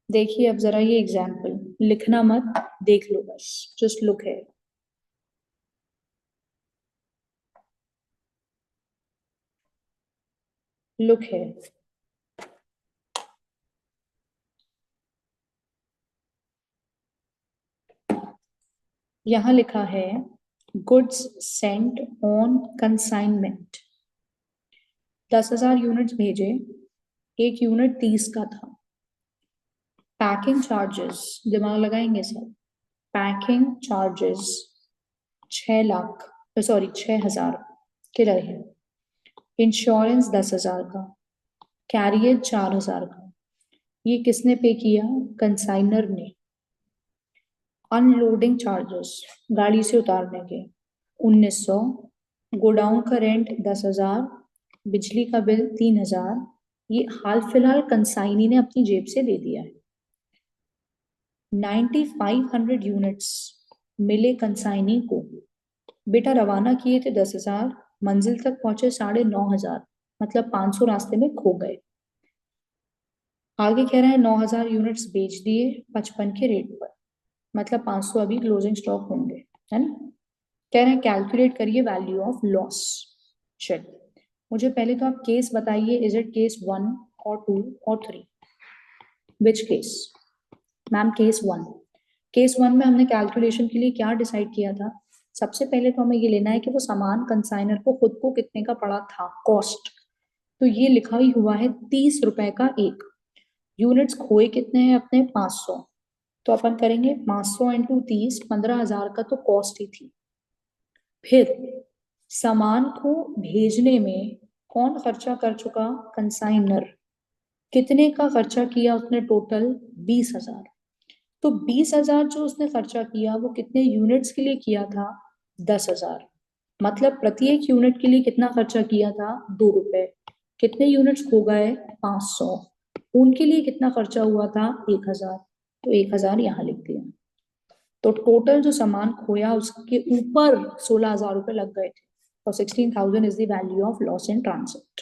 देखिए अब जरा ये एग्जाम्पल, लिखना मत, देख लो बस, जस्ट लुक है। लुक है। यहां लिखा है goods sent on consignment. 10,000 units भेजे, एक यूनिट 30 का था। पैकिंग चार्जेस, दिमाग लगाएंगे sir. Packing charges 6 lakh, sorry 6,000 के रहे। इंश्योरेंस 10,000 का। कैरियर 4,000 का। ये किसने पे किया? कंसाइनर ने। अनलोडिंग चार्जेस, गाड़ी से उतारने के, 1,900। गोडाउन का रेंट 10,000। बिजली का बिल 3,000। ये हाल फिलहाल कंसाइनी ने अपनी जेब से दे दिया है। 9,500 यूनिट्स मिले कंसाइनी को। बेटा रवाना किए थे 10,000, मंजिल तक पहुंचे 9,500, मतलब 500 रास्ते में खो गए। आगे कह रहा है 9,000 यूनिट्स बेच दिए 55 के रेट पर, मतलब 500 अभी क्लोजिंग स्टॉक होंगे, है ना। कह रहे हैं कैलकुलेट करिए वैल्यू ऑफ लॉस। चलिए, मुझे पहले तो आप केस बताइए, इज इट केस 1 और 2 और 3? Which case? Ma'am case 1। Case 1 में हमने कैलकुलेशन के लिए क्या डिसाइड किया था? सबसे पहले तो हमें ये लेना है कि वो सामान कंसाइनर को खुद को कितने का पड़ा था, कॉस्ट। तो ये लिखा ही हुआ है 30 रुपए का एक। यूनिट्स खोए कितने हैं अपने? 500। तो अपन करेंगे 500 इंटू 30, 15,000 का तो कॉस्ट ही थी। फिर सामान को भेजने में कौन खर्चा कर चुका? कंसाइनर। कितने का खर्चा किया उसने टोटल? 20,000। तो 20,000 जो उसने खर्चा किया वो कितने यूनिट्स के लिए किया था? 10,000। मतलब प्रत्येक यूनिट के लिए कितना खर्चा किया था? 2 रुपए। कितने यूनिट्स खो गए? 500। उनके लिए कितना खर्चा हुआ था? 1,000। तो 1,000 यहाँ लिख दिया। तो टोटल जो सामान खोया उसके ऊपर 16,000 रुपए लग गए थे। और 16,000 is the value of loss in transit.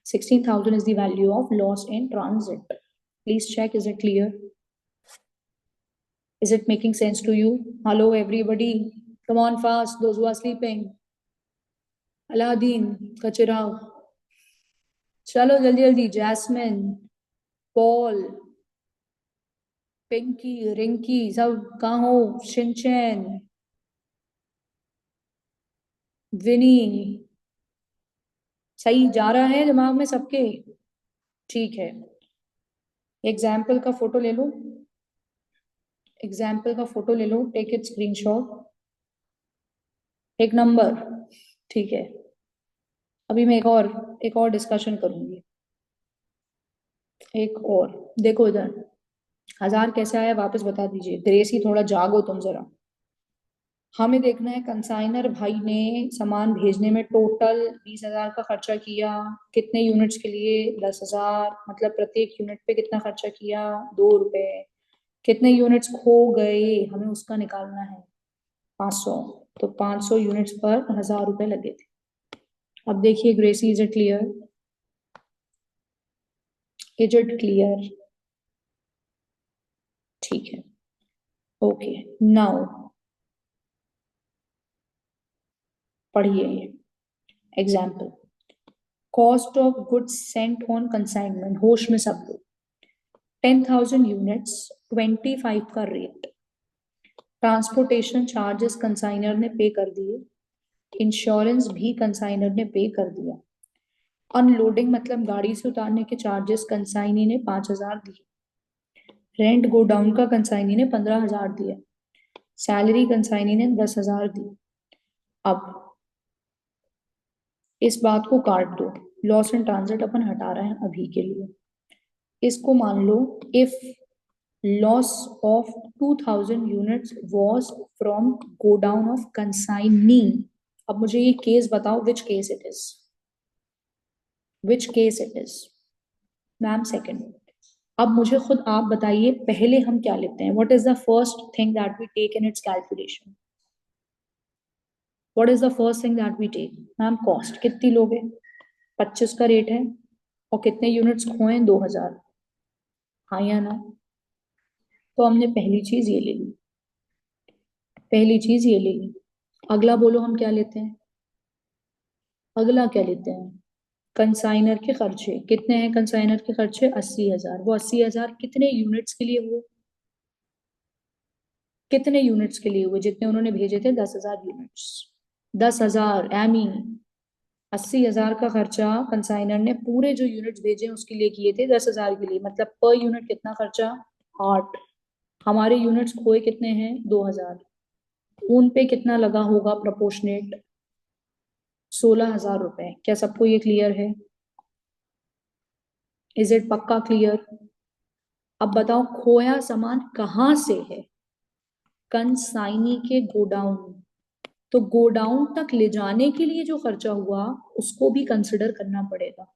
16,000 is the value of loss in transit. Please check, is it clear? Is it making sense to you? Hello, everybody. Come on fast, those who are sleeping. Aladdin, Kachirao. चलो जल्दी जल्दी, jasmine, Paul, Pinky, Rinki, सब कहाँ हो? Shinchan, विनी, सही जा रहा है दिमाग में सबके? ठीक है, एग्जाम्पल का फोटो ले लो, एग्जाम्पल का फोटो ले लो, टेक इट स्क्रीनशॉट, एक नंबर। ठीक है, अभी मैं एक और डिस्कशन करूंगी। एक और देखो इधर, 1000 कैसे आया वापस बता दीजिए। ग्रेसी थोड़ा जागो तुम जरा। हमें देखना है कंसाइनर भाई ने सामान भेजने में टोटल 20,000 का खर्चा किया, कितने यूनिट्स के लिए? 10,000, मतलब प्रत्येक यूनिट पे कितना खर्चा किया? 2 रुपए। कितने यूनिट्स खो गए हमें उसका निकालना है, 500। तो 500 यूनिट्स पर 1000 रुपए लगे थे। अब देखिए Gracy, is it clear? Is it clear? ठीक है, ओके। नाउ पढ़िए example. Cost of goods sent on consignment, होश में सब लोग। 10,000 यूनिट्स, 25 का रेट। ट्रांसपोर्टेशन चार्जेस कंसाइनर ने पे कर दिए, इंश्योरेंस भी कंसाइनर ने पे कर दिया। अनलोडिंग मतलब गाड़ी से उतारने के चार्जेस कंसाइनी ने 5,000 दिए। रेंट गोडाउन का कंसाइनी ने 15,000 दिया। सैलरी कंसाइनी ने 10,000 दी। अब इस बात को काट दो, लॉस एंड ट्रांजिट अपन हटा रहे हैं अभी के लिए। इसको मान लो, if loss of 2,000 units was from go down of consignee। अब मुझे ये केस बताओ, which case it is, which case it is? Ma'am second. अब मुझे खुद आप बताइए, पहले हम क्या लेते हैं? What is the first thing that we take in its calculation? What is the first thing that we take? Ma'am cost. कितनी लोगे? 25 का रेट है, और कितने यूनिट्स खोए? 2,000। हाँ या ना? तो हमने पहली चीज ये ले ली, पहली चीज ये ले ली। अगला बोलो हम क्या लेते हैं? अगला क्या लेते हैं? कंसाइनर के खर्चे कितने हैं? कंसाइनर के खर्चे 80,000। वो 80,000 कितने यूनिट्स के लिए हुए? कितने यूनिट्स के लिए हुए? जितने उन्होंने भेजे थे, 10,000 यूनिट्स। 10,000 एमी, 80,000 का खर्चा कंसाइनर ने पूरे जो यूनिट्स भेजे उसके लिए किए थे, 10,000 के लिए। मतलब पर यूनिट कितना खर्चा? 8। हमारे यूनिट्स खोए कितने हैं? 2,000। उन पे कितना लगा होगा प्रोपोर्शनेट? 16,000 रुपए। क्या सबको ये क्लियर है? इज इट पक्का क्लियर? अब बताओ खोया सामान कहाँ से है? कंसाइनी के गोडाउन। तो गोडाउन तक ले जाने के लिए जो खर्चा हुआ उसको भी कंसिडर करना पड़ेगा।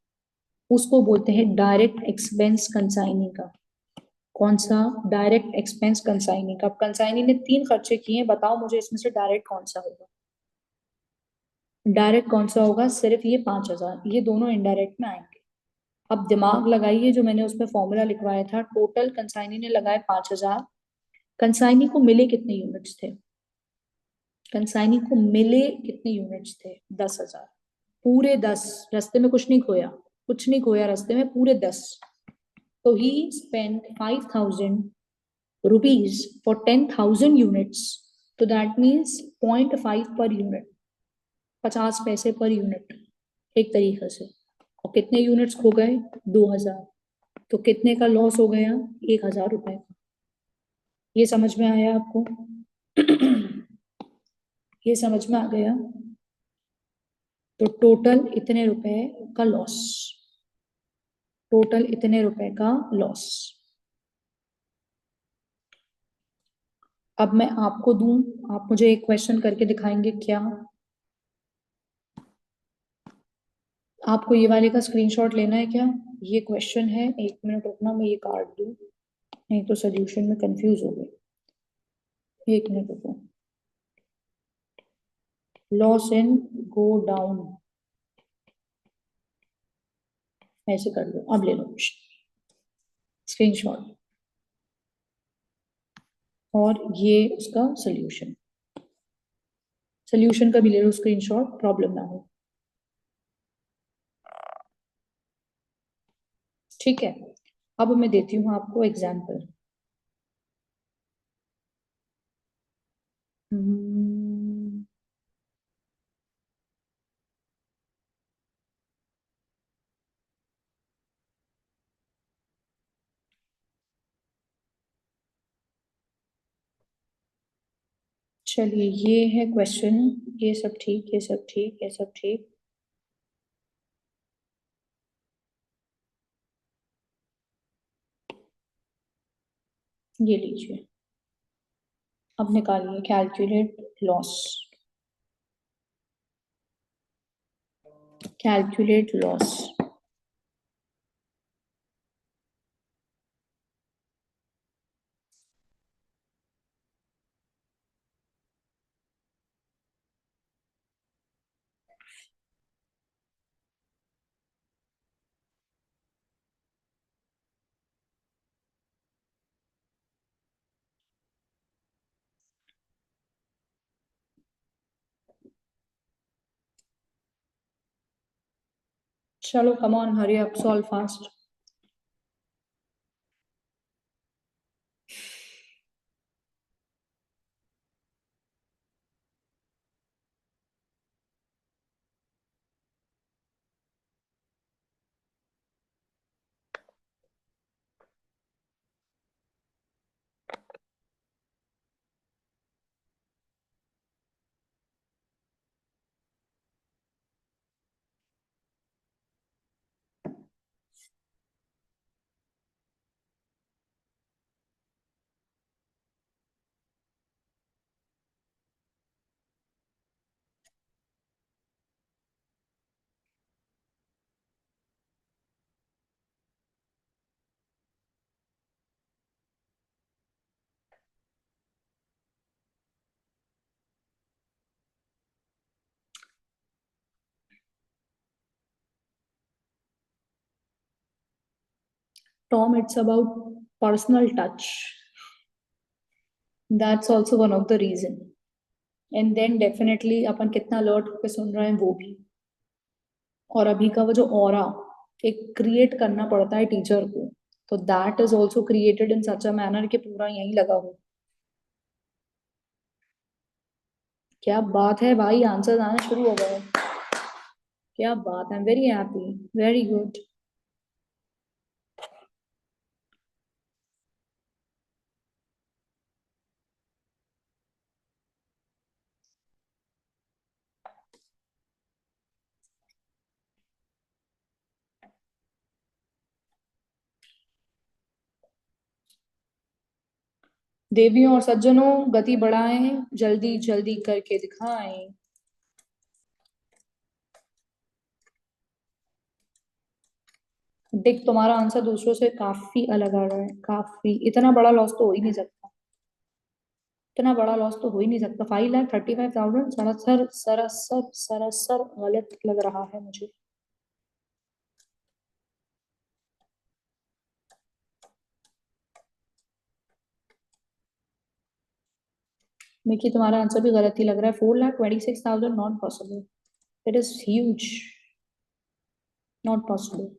उसको बोलते हैं डायरेक्ट एक्सपेंस कंसाइनी का। कौन सा? डायरेक्ट एक्सपेंस कंसाइनी का। अब कंसाइनी ने 3 खर्चे किए हैं, बताओ मुझे इसमें से डायरेक्ट कौन सा होगा? डायरेक्ट कौन सा होगा? सिर्फ ये 5,000, ये दोनों इनडायरेक्ट में आएंगे। अब दिमाग लगाइए, जो मैंने उसमें फॉर्मूला लिखवाया था, टोटल कंसाइनी ने लगाए 5,000। कंसाइनी को मिले कितने यूनिट्स थे? कंसाइनी को मिले कितने यूनिट्स थे? 10,000। पूरे 10। रास्ते में कुछ नहीं खोया, कुछ नहीं खोया रास्ते में, पूरे 10। तो ही स्पेंड 5,000 रुपीज फॉर 10,000 यूनिट्स। तो दैट मीन्स 0.5 पर यूनिट, 50 पैसे पर यूनिट, एक तरीके से। और कितने यूनिट्स खो गए? 2,000। तो कितने का लॉस हो गया? 1,000 रुपए का। ये समझ में आया आपको? ये समझ में आ गया? तो टोटल इतने रुपए का लॉस, टोटल इतने रुपए का लॉस। अब मैं आपको दूं, आप मुझे एक क्वेश्चन करके दिखाएंगे क्या? आपको ये वाले का स्क्रीनशॉट लेना है क्या? ये क्वेश्चन है, 1 मिनट रुकना, मैं ये काट दूं, नहीं तो सोल्यूशन में कंफ्यूज हो गए। 1 मिनट रुको। लॉस इन गो डाउन, ऐसे कर लो। अब ले लो स्क्रीनशॉट, और ये उसका सोल्यूशन, सोल्यूशन का भी ले लो स्क्रीनशॉट, प्रॉब्लम ना हो। ठीक है, अब मैं देती हूँ आपको एग्जाम्पल। चलिए, ये है क्वेश्चन। ये सब ठीक, ये सब ठीक, ये सब ठीक। ये लीजिए, अब निकालिए कैलकुलेट लॉस। Calculate loss. चलो come on, hurry up, solve fast. Tom, it's about personal touch. That's also one of the reason. And then definitely अपन कितना अलर्ट होकर सुन रहे हैं वो भी। और अभी का वो जो ऑरा एक क्रिएट करना पड़ता है टीचर को, तो that is also created in such a manner कि पूरा यहीं लगा हो। क्या बात है भाई, आंसर आना शुरू हो गए। क्या बात है, वेरी हैप्पी, वेरी गुड। देवियों और सज्जनों, गति बढ़ाएं, जल्दी जल्दी करके दिखाएं। देख, तुम्हारा आंसर दूसरों से काफी अलग आ रहा है, काफी। इतना बड़ा लॉस तो हो ही नहीं सकता। इतना बड़ा लॉस तो हो ही नहीं सकता। 5,35,000 सरासर सरासर सरासर गलत लग रहा है मुझे। मिकी, तुम्हारा आंसर भी गलत ही लग रहा है। 4,26,000 not possible. It is huge. Not possible.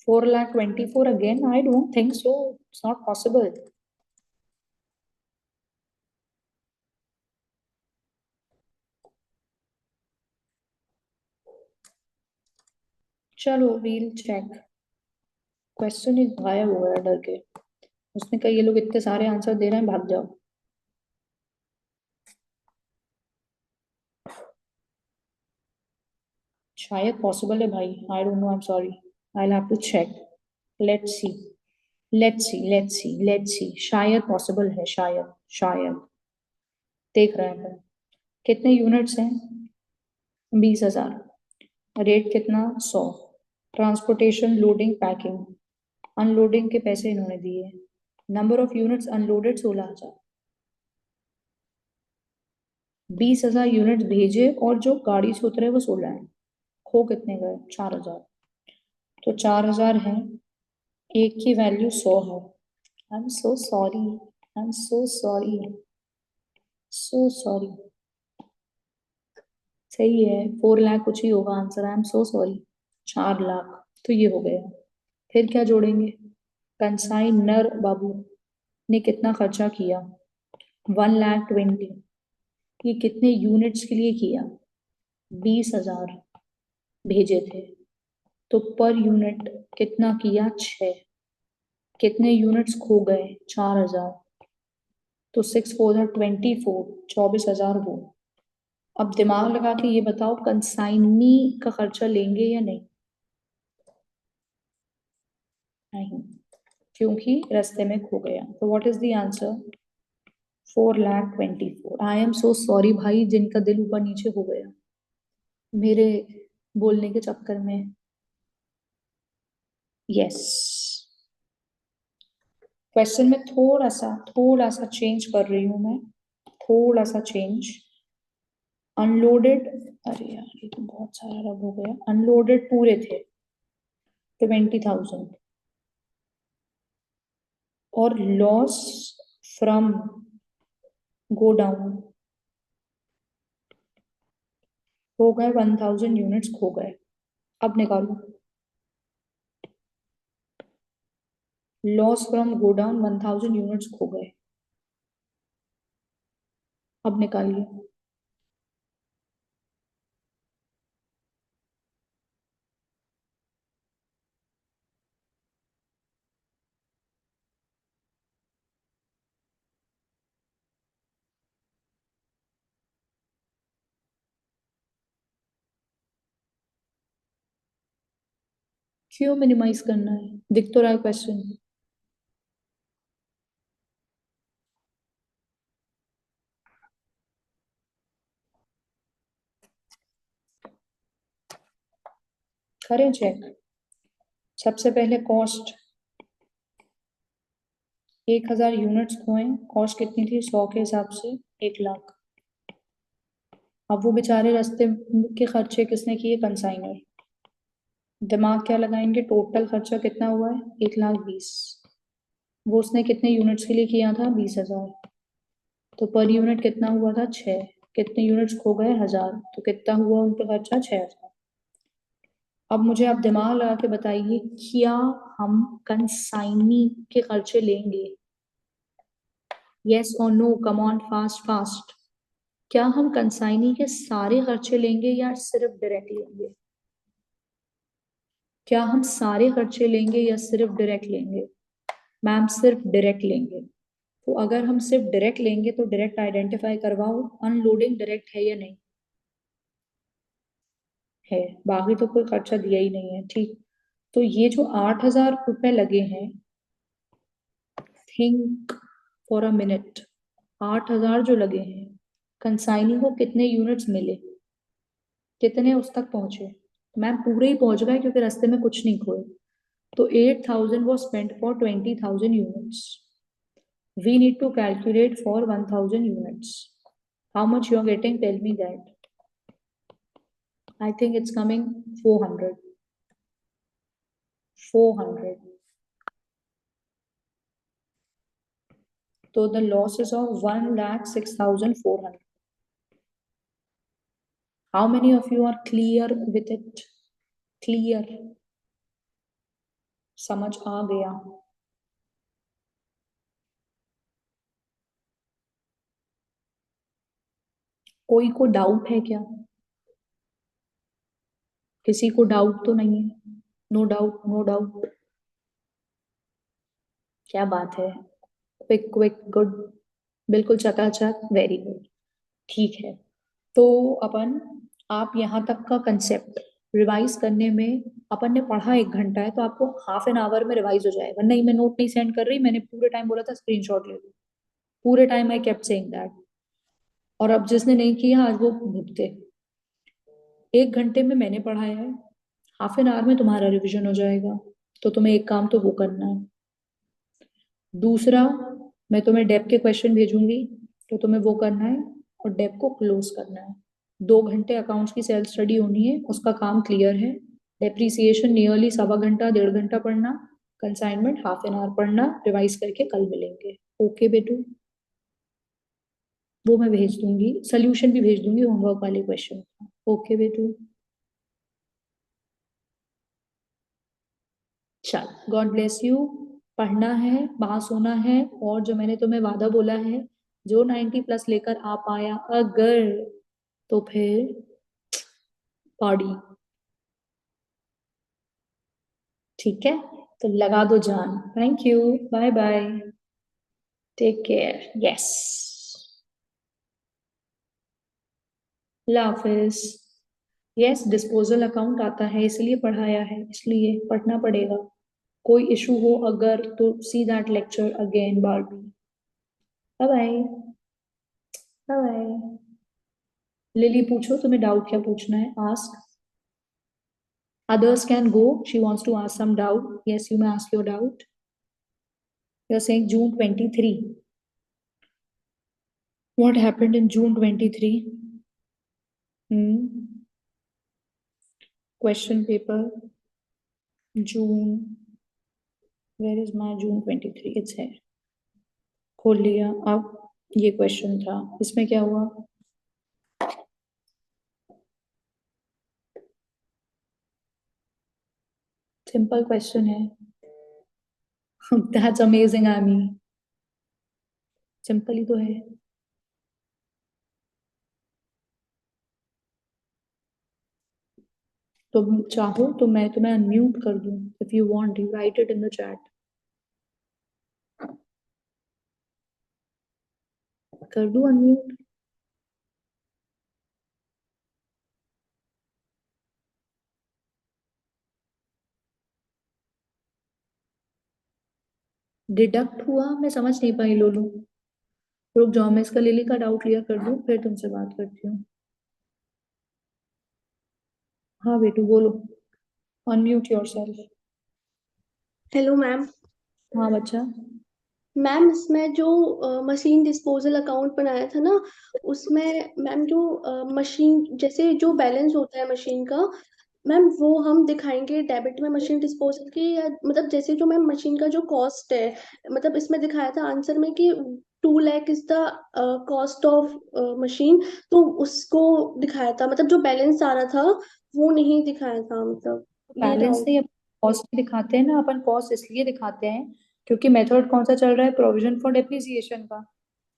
4,24,000 again? I don't think so. It's not possible. चलो वील चेक। क्वेश्चन ही गायब हो गया डर के। उसने कहा ये लोग इतने सारे आंसर दे रहे हैं, भाग जाओ। शायद पॉसिबल है भाई, I don't know, I am sorry. I have to check. Let's see, let's see, let's see, let's see. शायद पॉसिबल है, शायद, शायद। देख रहे हैं। कितने यूनिट्स हैं? 20,000। रेट कितना? 100। ट्रांसपोर्टेशन, लोडिंग, पैकिंग, अनलोडिंग के पैसे इन्होंने दिए। Number of units unloaded 16,000। 20,000 unit भेजे और जो गाड़ी से उतरे वो 16 है। खो कितने गए? 4,000। तो 4,000 है। एक की वैल्यू 100 है। I am so sorry, I am so sorry. So sorry, सही है, 4 लाख कुछ ही होगा answer, I am so sorry. 4 lakh, तो ये हो गया। फिर क्या जोड़ेंगे? कंसाइनर बाबू ने कितना खर्चा किया? 1,20,000। ये कितने यूनिट्स के लिए किया? 20,000 भेजे थे, तो पर यूनिट कितना किया? 6। कितने यूनिट्स खो गए? 4,000। तो 6 4 24, 24,000 हो। अब दिमाग लगा के ये बताओ, कंसाइनी का खर्चा लेंगे या नहीं? नहीं, क्योंकि रास्ते में खो गया। तो what is the answer? 4,24,000। I am so sorry भाई, जिनका दिल ऊपर नीचे हो गया मेरे बोलने के चक्कर में। यस, क्वेश्चन में थोड़ा सा चेंज कर रही हूं मैं, थोड़ा सा चेंज। अनलोडेड, अरे यार ये तो बहुत सारा रब हो गया। अनलोडेड पूरे थे 20,000, और लॉस फ्रॉम गो डाउन हो गए, 1,000 यूनिट्स खो गए। अब निकालो, loss from go down 1,000 units खो गए। अब निकालिए। क्यों मिनिमाइज करना है? दिख तो रहा है क्वेश्चन। करें चेक। सबसे पहले कॉस्ट, 1,000 यूनिट्स खोए, कॉस्ट कितनी थी 100 के हिसाब से? 1 लाख। अब वो बेचारे रास्ते के खर्चे किसने किए? कंसाइनर। दिमाग क्या लगाएंगे? टोटल खर्चा कितना हुआ है? 1,20,000। वो उसने कितने यूनिट्स के लिए किया था? 20,000। तो पर यूनिट कितना हुआ था? 6। कितने यूनिट्स खो गए? 1,000। तो कितना हुआ उन पे खर्चा? 6,000। अब मुझे आप दिमाग लगा के बताइए, क्या हम कंसाइनी के खर्चे लेंगे? यस और no, come on, fast fast. क्या हम कंसाइनी के सारे खर्चे लेंगे या सिर्फ डायरेक्ट लेंगे? क्या हम सारे खर्चे लेंगे या सिर्फ डायरेक्ट लेंगे? मैम सिर्फ डायरेक्ट लेंगे। तो अगर हम सिर्फ डायरेक्ट लेंगे तो डायरेक्ट आइडेंटिफाई करवाओ, अनलोडिंग डायरेक्ट है या नहीं? है। बाकी तो कोई खर्चा दिया ही नहीं है, ठीक। तो ये जो 8,000 रुपए लगे हैं, थिंक फॉर अ मिनट, 8,000 जो लगे हैं, कंसाइनी को कितने यूनिट्स मिले? कितने उस तक पहुंचे? मैम पूरे ही पहुंच गए, क्योंकि रास्ते में कुछ नहीं खोए। तो 8,000 was spent for 20,000 units. We need to calculate for 1,000 units. How much you are getting? Tell me that. I think it's coming 400. 400. So the losses of 1,06,400. How many of you are clear with it? Clear? समझ आ गया? कोई को doubt है क्या? किसी को doubt तो नहीं है? No doubt, no doubt. क्या बात है, क्विक क्विक, गुड, बिल्कुल चकाचक, वेरी गुड। ठीक है, तो अपन, आप यहाँ तक का कंसेप्ट रिवाइज करने में, अपन ने पढ़ा 1 घंटा है, तो आपको हाफ एन आवर में रिवाइज हो जाएगा। नहीं, मैं नोट नहीं सेंड कर रही, मैंने पूरे टाइम बोला था स्क्रीनशॉट ले लो। पूरे time I kept saying that. और अब जिसने नहीं किया आज वो भुगते। 1 घंटे में मैंने पढ़ाया है, हाफ एन आवर में तुम्हारा रिविजन हो जाएगा। तो तुम्हें एक काम तो वो करना है। दूसरा, मैं तुम्हें डेप के क्वेश्चन भेजूंगी, तो तुम्हें वो करना है, और डेप को क्लोज करना है। 2 घंटे अकाउंट्स की सेल्फ स्टडी होनी है, उसका काम क्लियर है। डेप्रिसिएशन नियरली 1.25 घंटा 1.5 घंटा पढ़ना। कंसाइनमेंट हाफ एन आवर पढ़ना। रिवाइज करके कल मिलेंगे। ओके बेटू। वो मैं भेज दूंगी, सोल्यूशन भी भेज दूंगी होमवर्क वाले क्वेश्चन का। ओके बेटू, चल, गॉड ब्लेस यू। पढ़ना है, पास होना है, और जो मैंने तुम्हें वादा बोला है, जो 90 प्लस लेकर आ पाया अगर, तो फिर पार्टी। ठीक है, तो लगा दो जान। Thank you, bye bye, take care, yes, हाफिज। यस, डिस्पोजल अकाउंट आता है इसलिए पढ़ाया है, इसलिए पढ़ना पड़ेगा। कोई इशू हो अगर तो see that lecture again Barbie. Bye bye, bye bye. Lily पूछो, तुम्हें डाउट क्या पूछना है, ask. Others can go. She wants to ask some doubt. Yes, you may ask your doubt. You're saying June 23. What happened in June 23? Hmm. Question paper. June. Where is my June 23? It's here. खोल लिया। अब ये question था, इसमें क्या हुआ? Simple question है। That's amazing, Amy. Simple ही तो है। तुम चाहो तो मैं तुम्हें अनम्यूट कर दूं। If you want, you right it in the chat. कर दूं अनम्यूट? डिडक्ट हुआ, मैं समझ नहीं पाई लोलू। रुक जाओ, मैं इसका लिली का डाउट क्लियर कर दूं, फिर तुमसे बात करती हूँ। हाँ बेटू बोलो, अनम्यूट योरसेल्फ। Hello ma'am. हाँ बच्चा। मैम इसमें जो मशीन डिस्पोजल अकाउंट बनाया था ना, उसमें मैम जो मशीन जैसे जो बैलेंस होता है मशीन का, मैम वो हम दिखाएंगे डेबिट में मशीन डिस्पोजल की, या मतलब जैसे जो मैम मशीन का जो कॉस्ट है, मतलब इसमें दिखाया था आंसर में कि 2 lakh is the cost of machine, तो उसको दिखाया था, मतलब जो बैलेंस आ रहा था वो नहीं दिखाया था, मतलब ये बैलेंस डाउट। नहीं, कॉस्ट दिखाते हैं ना अपन। कॉस्ट इसलिए दिखाते हैं क्योंकि मेथड कौन सा चल रहा है, प्रोविजन फॉर डेप्रिसिएशन का।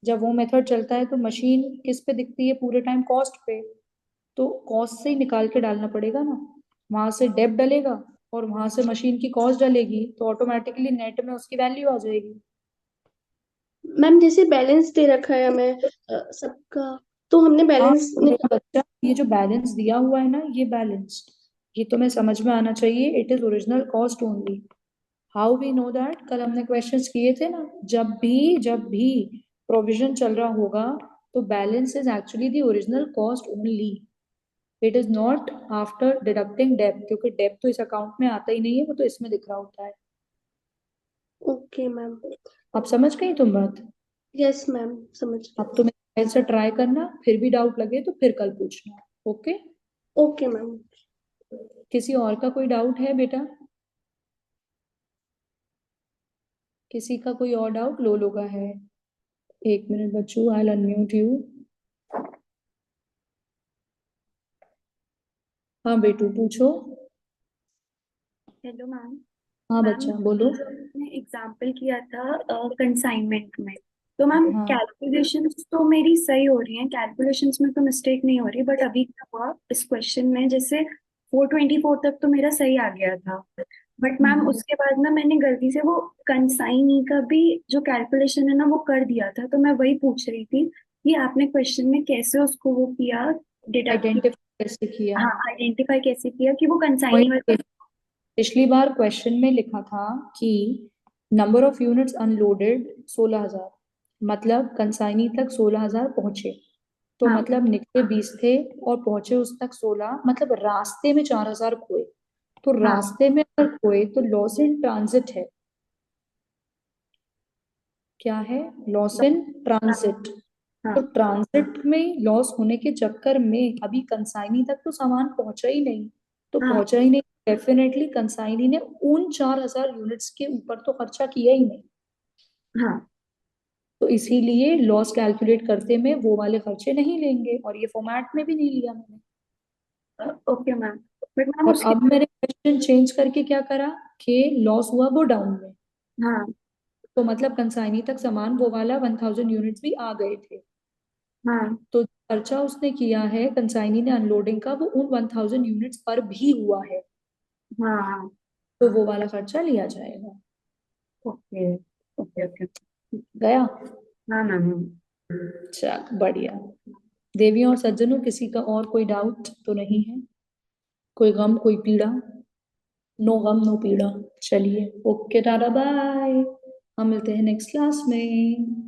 जब वो मेथड चलता है तो मशीन किस पे दिखती है पूरे टाइम? कॉस्ट पे। तो कॉस्ट से ही निकाल के डालना पड़ेगा ना। वहां से डेप डलेगा और वहां से मशीन की कॉस्ट डलेगी, तो ऑटोमेटिकली नेट में उसकी वैल्यू आ जाएगी। मैम जैसे बैलेंस दे रखा है हमें सबका, तो हमने हाँ, बैलेंस तो मेरा बच्चा, ये जो बैलेंस दिया हुआ है ना, ये बैलेंस्ड, ये तुम्हें समझ में आना चाहिए। It is original cost only. How we know that? कल हमने क्वेश्चंस किए थे ना। जब भी प्रोविजन चल रहा होगा, तो balance is actually the original cost only. It is not after deducting dep, क्योंकि डेप तो इस अकाउंट में आता ही नहीं है, वो तो इसमें दिख रहा होता है। Okay ma'am. आप समझ गई तुम बात? यस मैम, समझ अब गई। तुम ऐसे ट्राई करना, फिर भी डाउट लगे तो फिर कल पूछना। ओके? Okay ma'am. किसी और का कोई डाउट है बेटा? किसी का कोई और डाउट? लोलो का है। एक minute Bachchu, I unmute you. हाँ बेटू पूछो। Hello ma'am. हाँ मैम बच्चा बोलो। ने एग्जाम्पल किया था कंसाइनमेंट में, तो मैम हाँ, कैलकुलेशंस तो मेरी सही हो रही हैं, कैलकुलेशंस में तो मिस्टेक नहीं हो रही, बट अभी क्या हुआ इस क्वेश्चन में, जैसे 424 तक तो मेरा सही आ गया था, बट मैम उसके बाद ना मैंने गलती से वो कंसाइनी का भी जो कैलकुलेशन है ना वो कर दिया था, तो मैं वही पूछ रही थी कि आपने क्वेश्चन में कैसे उसको वो किया, डिडक्ट किया। आइडेंटिफाई कैसे किया? हाँ, आइडेंटिफाई कैसे किया कि वो कंसाइनी वाला। वही, पिछली बार क्वेश्चन में लिखा था कि नंबर ऑफ यूनिट्स अनलोडेड 16,000, मतलब कंसाइनी तक 16,000 पहुंचे। तो हाँ मतलब निकले 20 थे और पहुंचे उस तक 16, मतलब रास्ते में 4,000 खोए। तो हाँ रास्ते में अगर खोए तो लॉस इन ट्रांजिट है। क्या है? Loss in transit. तो हाँ ट्रांजिट में लॉस होने के चक्कर में अभी कंसाइनी तक तो सामान पहुंचा ही नहीं। तो हाँ पहुंचा ही नहीं, डेफिनेटली कंसाइनी ने उन 4,000 यूनिट्स के ऊपर तो खर्चा किया ही नहीं। हाँ तो इसीलिए लॉस कैलकुलेट करते में वो वाले खर्चे नहीं लेंगे, और ये फॉर्मेट में भी नहीं लिया मैंने। ओके मैम, बट मैम और उसके अब मैंने क्वेश्चन चेंज करके क्या करा कि लॉस हुआ गो डाउन में, हाँ तो मतलब कंसाइनी तक सामान वो वाला 1000 यूनिट्स भी आ गए थे। हाँ तो खर्चा उसने किया है कंसाइनी ने अनलोडिंग का, वो उन 1000 यूनिट्स पर भी हुआ है, हाँ हाँ। तो वो वाला खर्चा लिया जाएगा। Okay okay okay. गया? हाँ मैम। चल बढ़िया। देवियों और सज्जनों, किसी का और कोई डाउट तो नहीं है? कोई गम, कोई पीड़ा? नो गम नो पीड़ा। चलिए, ओके, टाटा बाय। हम मिलते हैं नेक्स्ट क्लास में।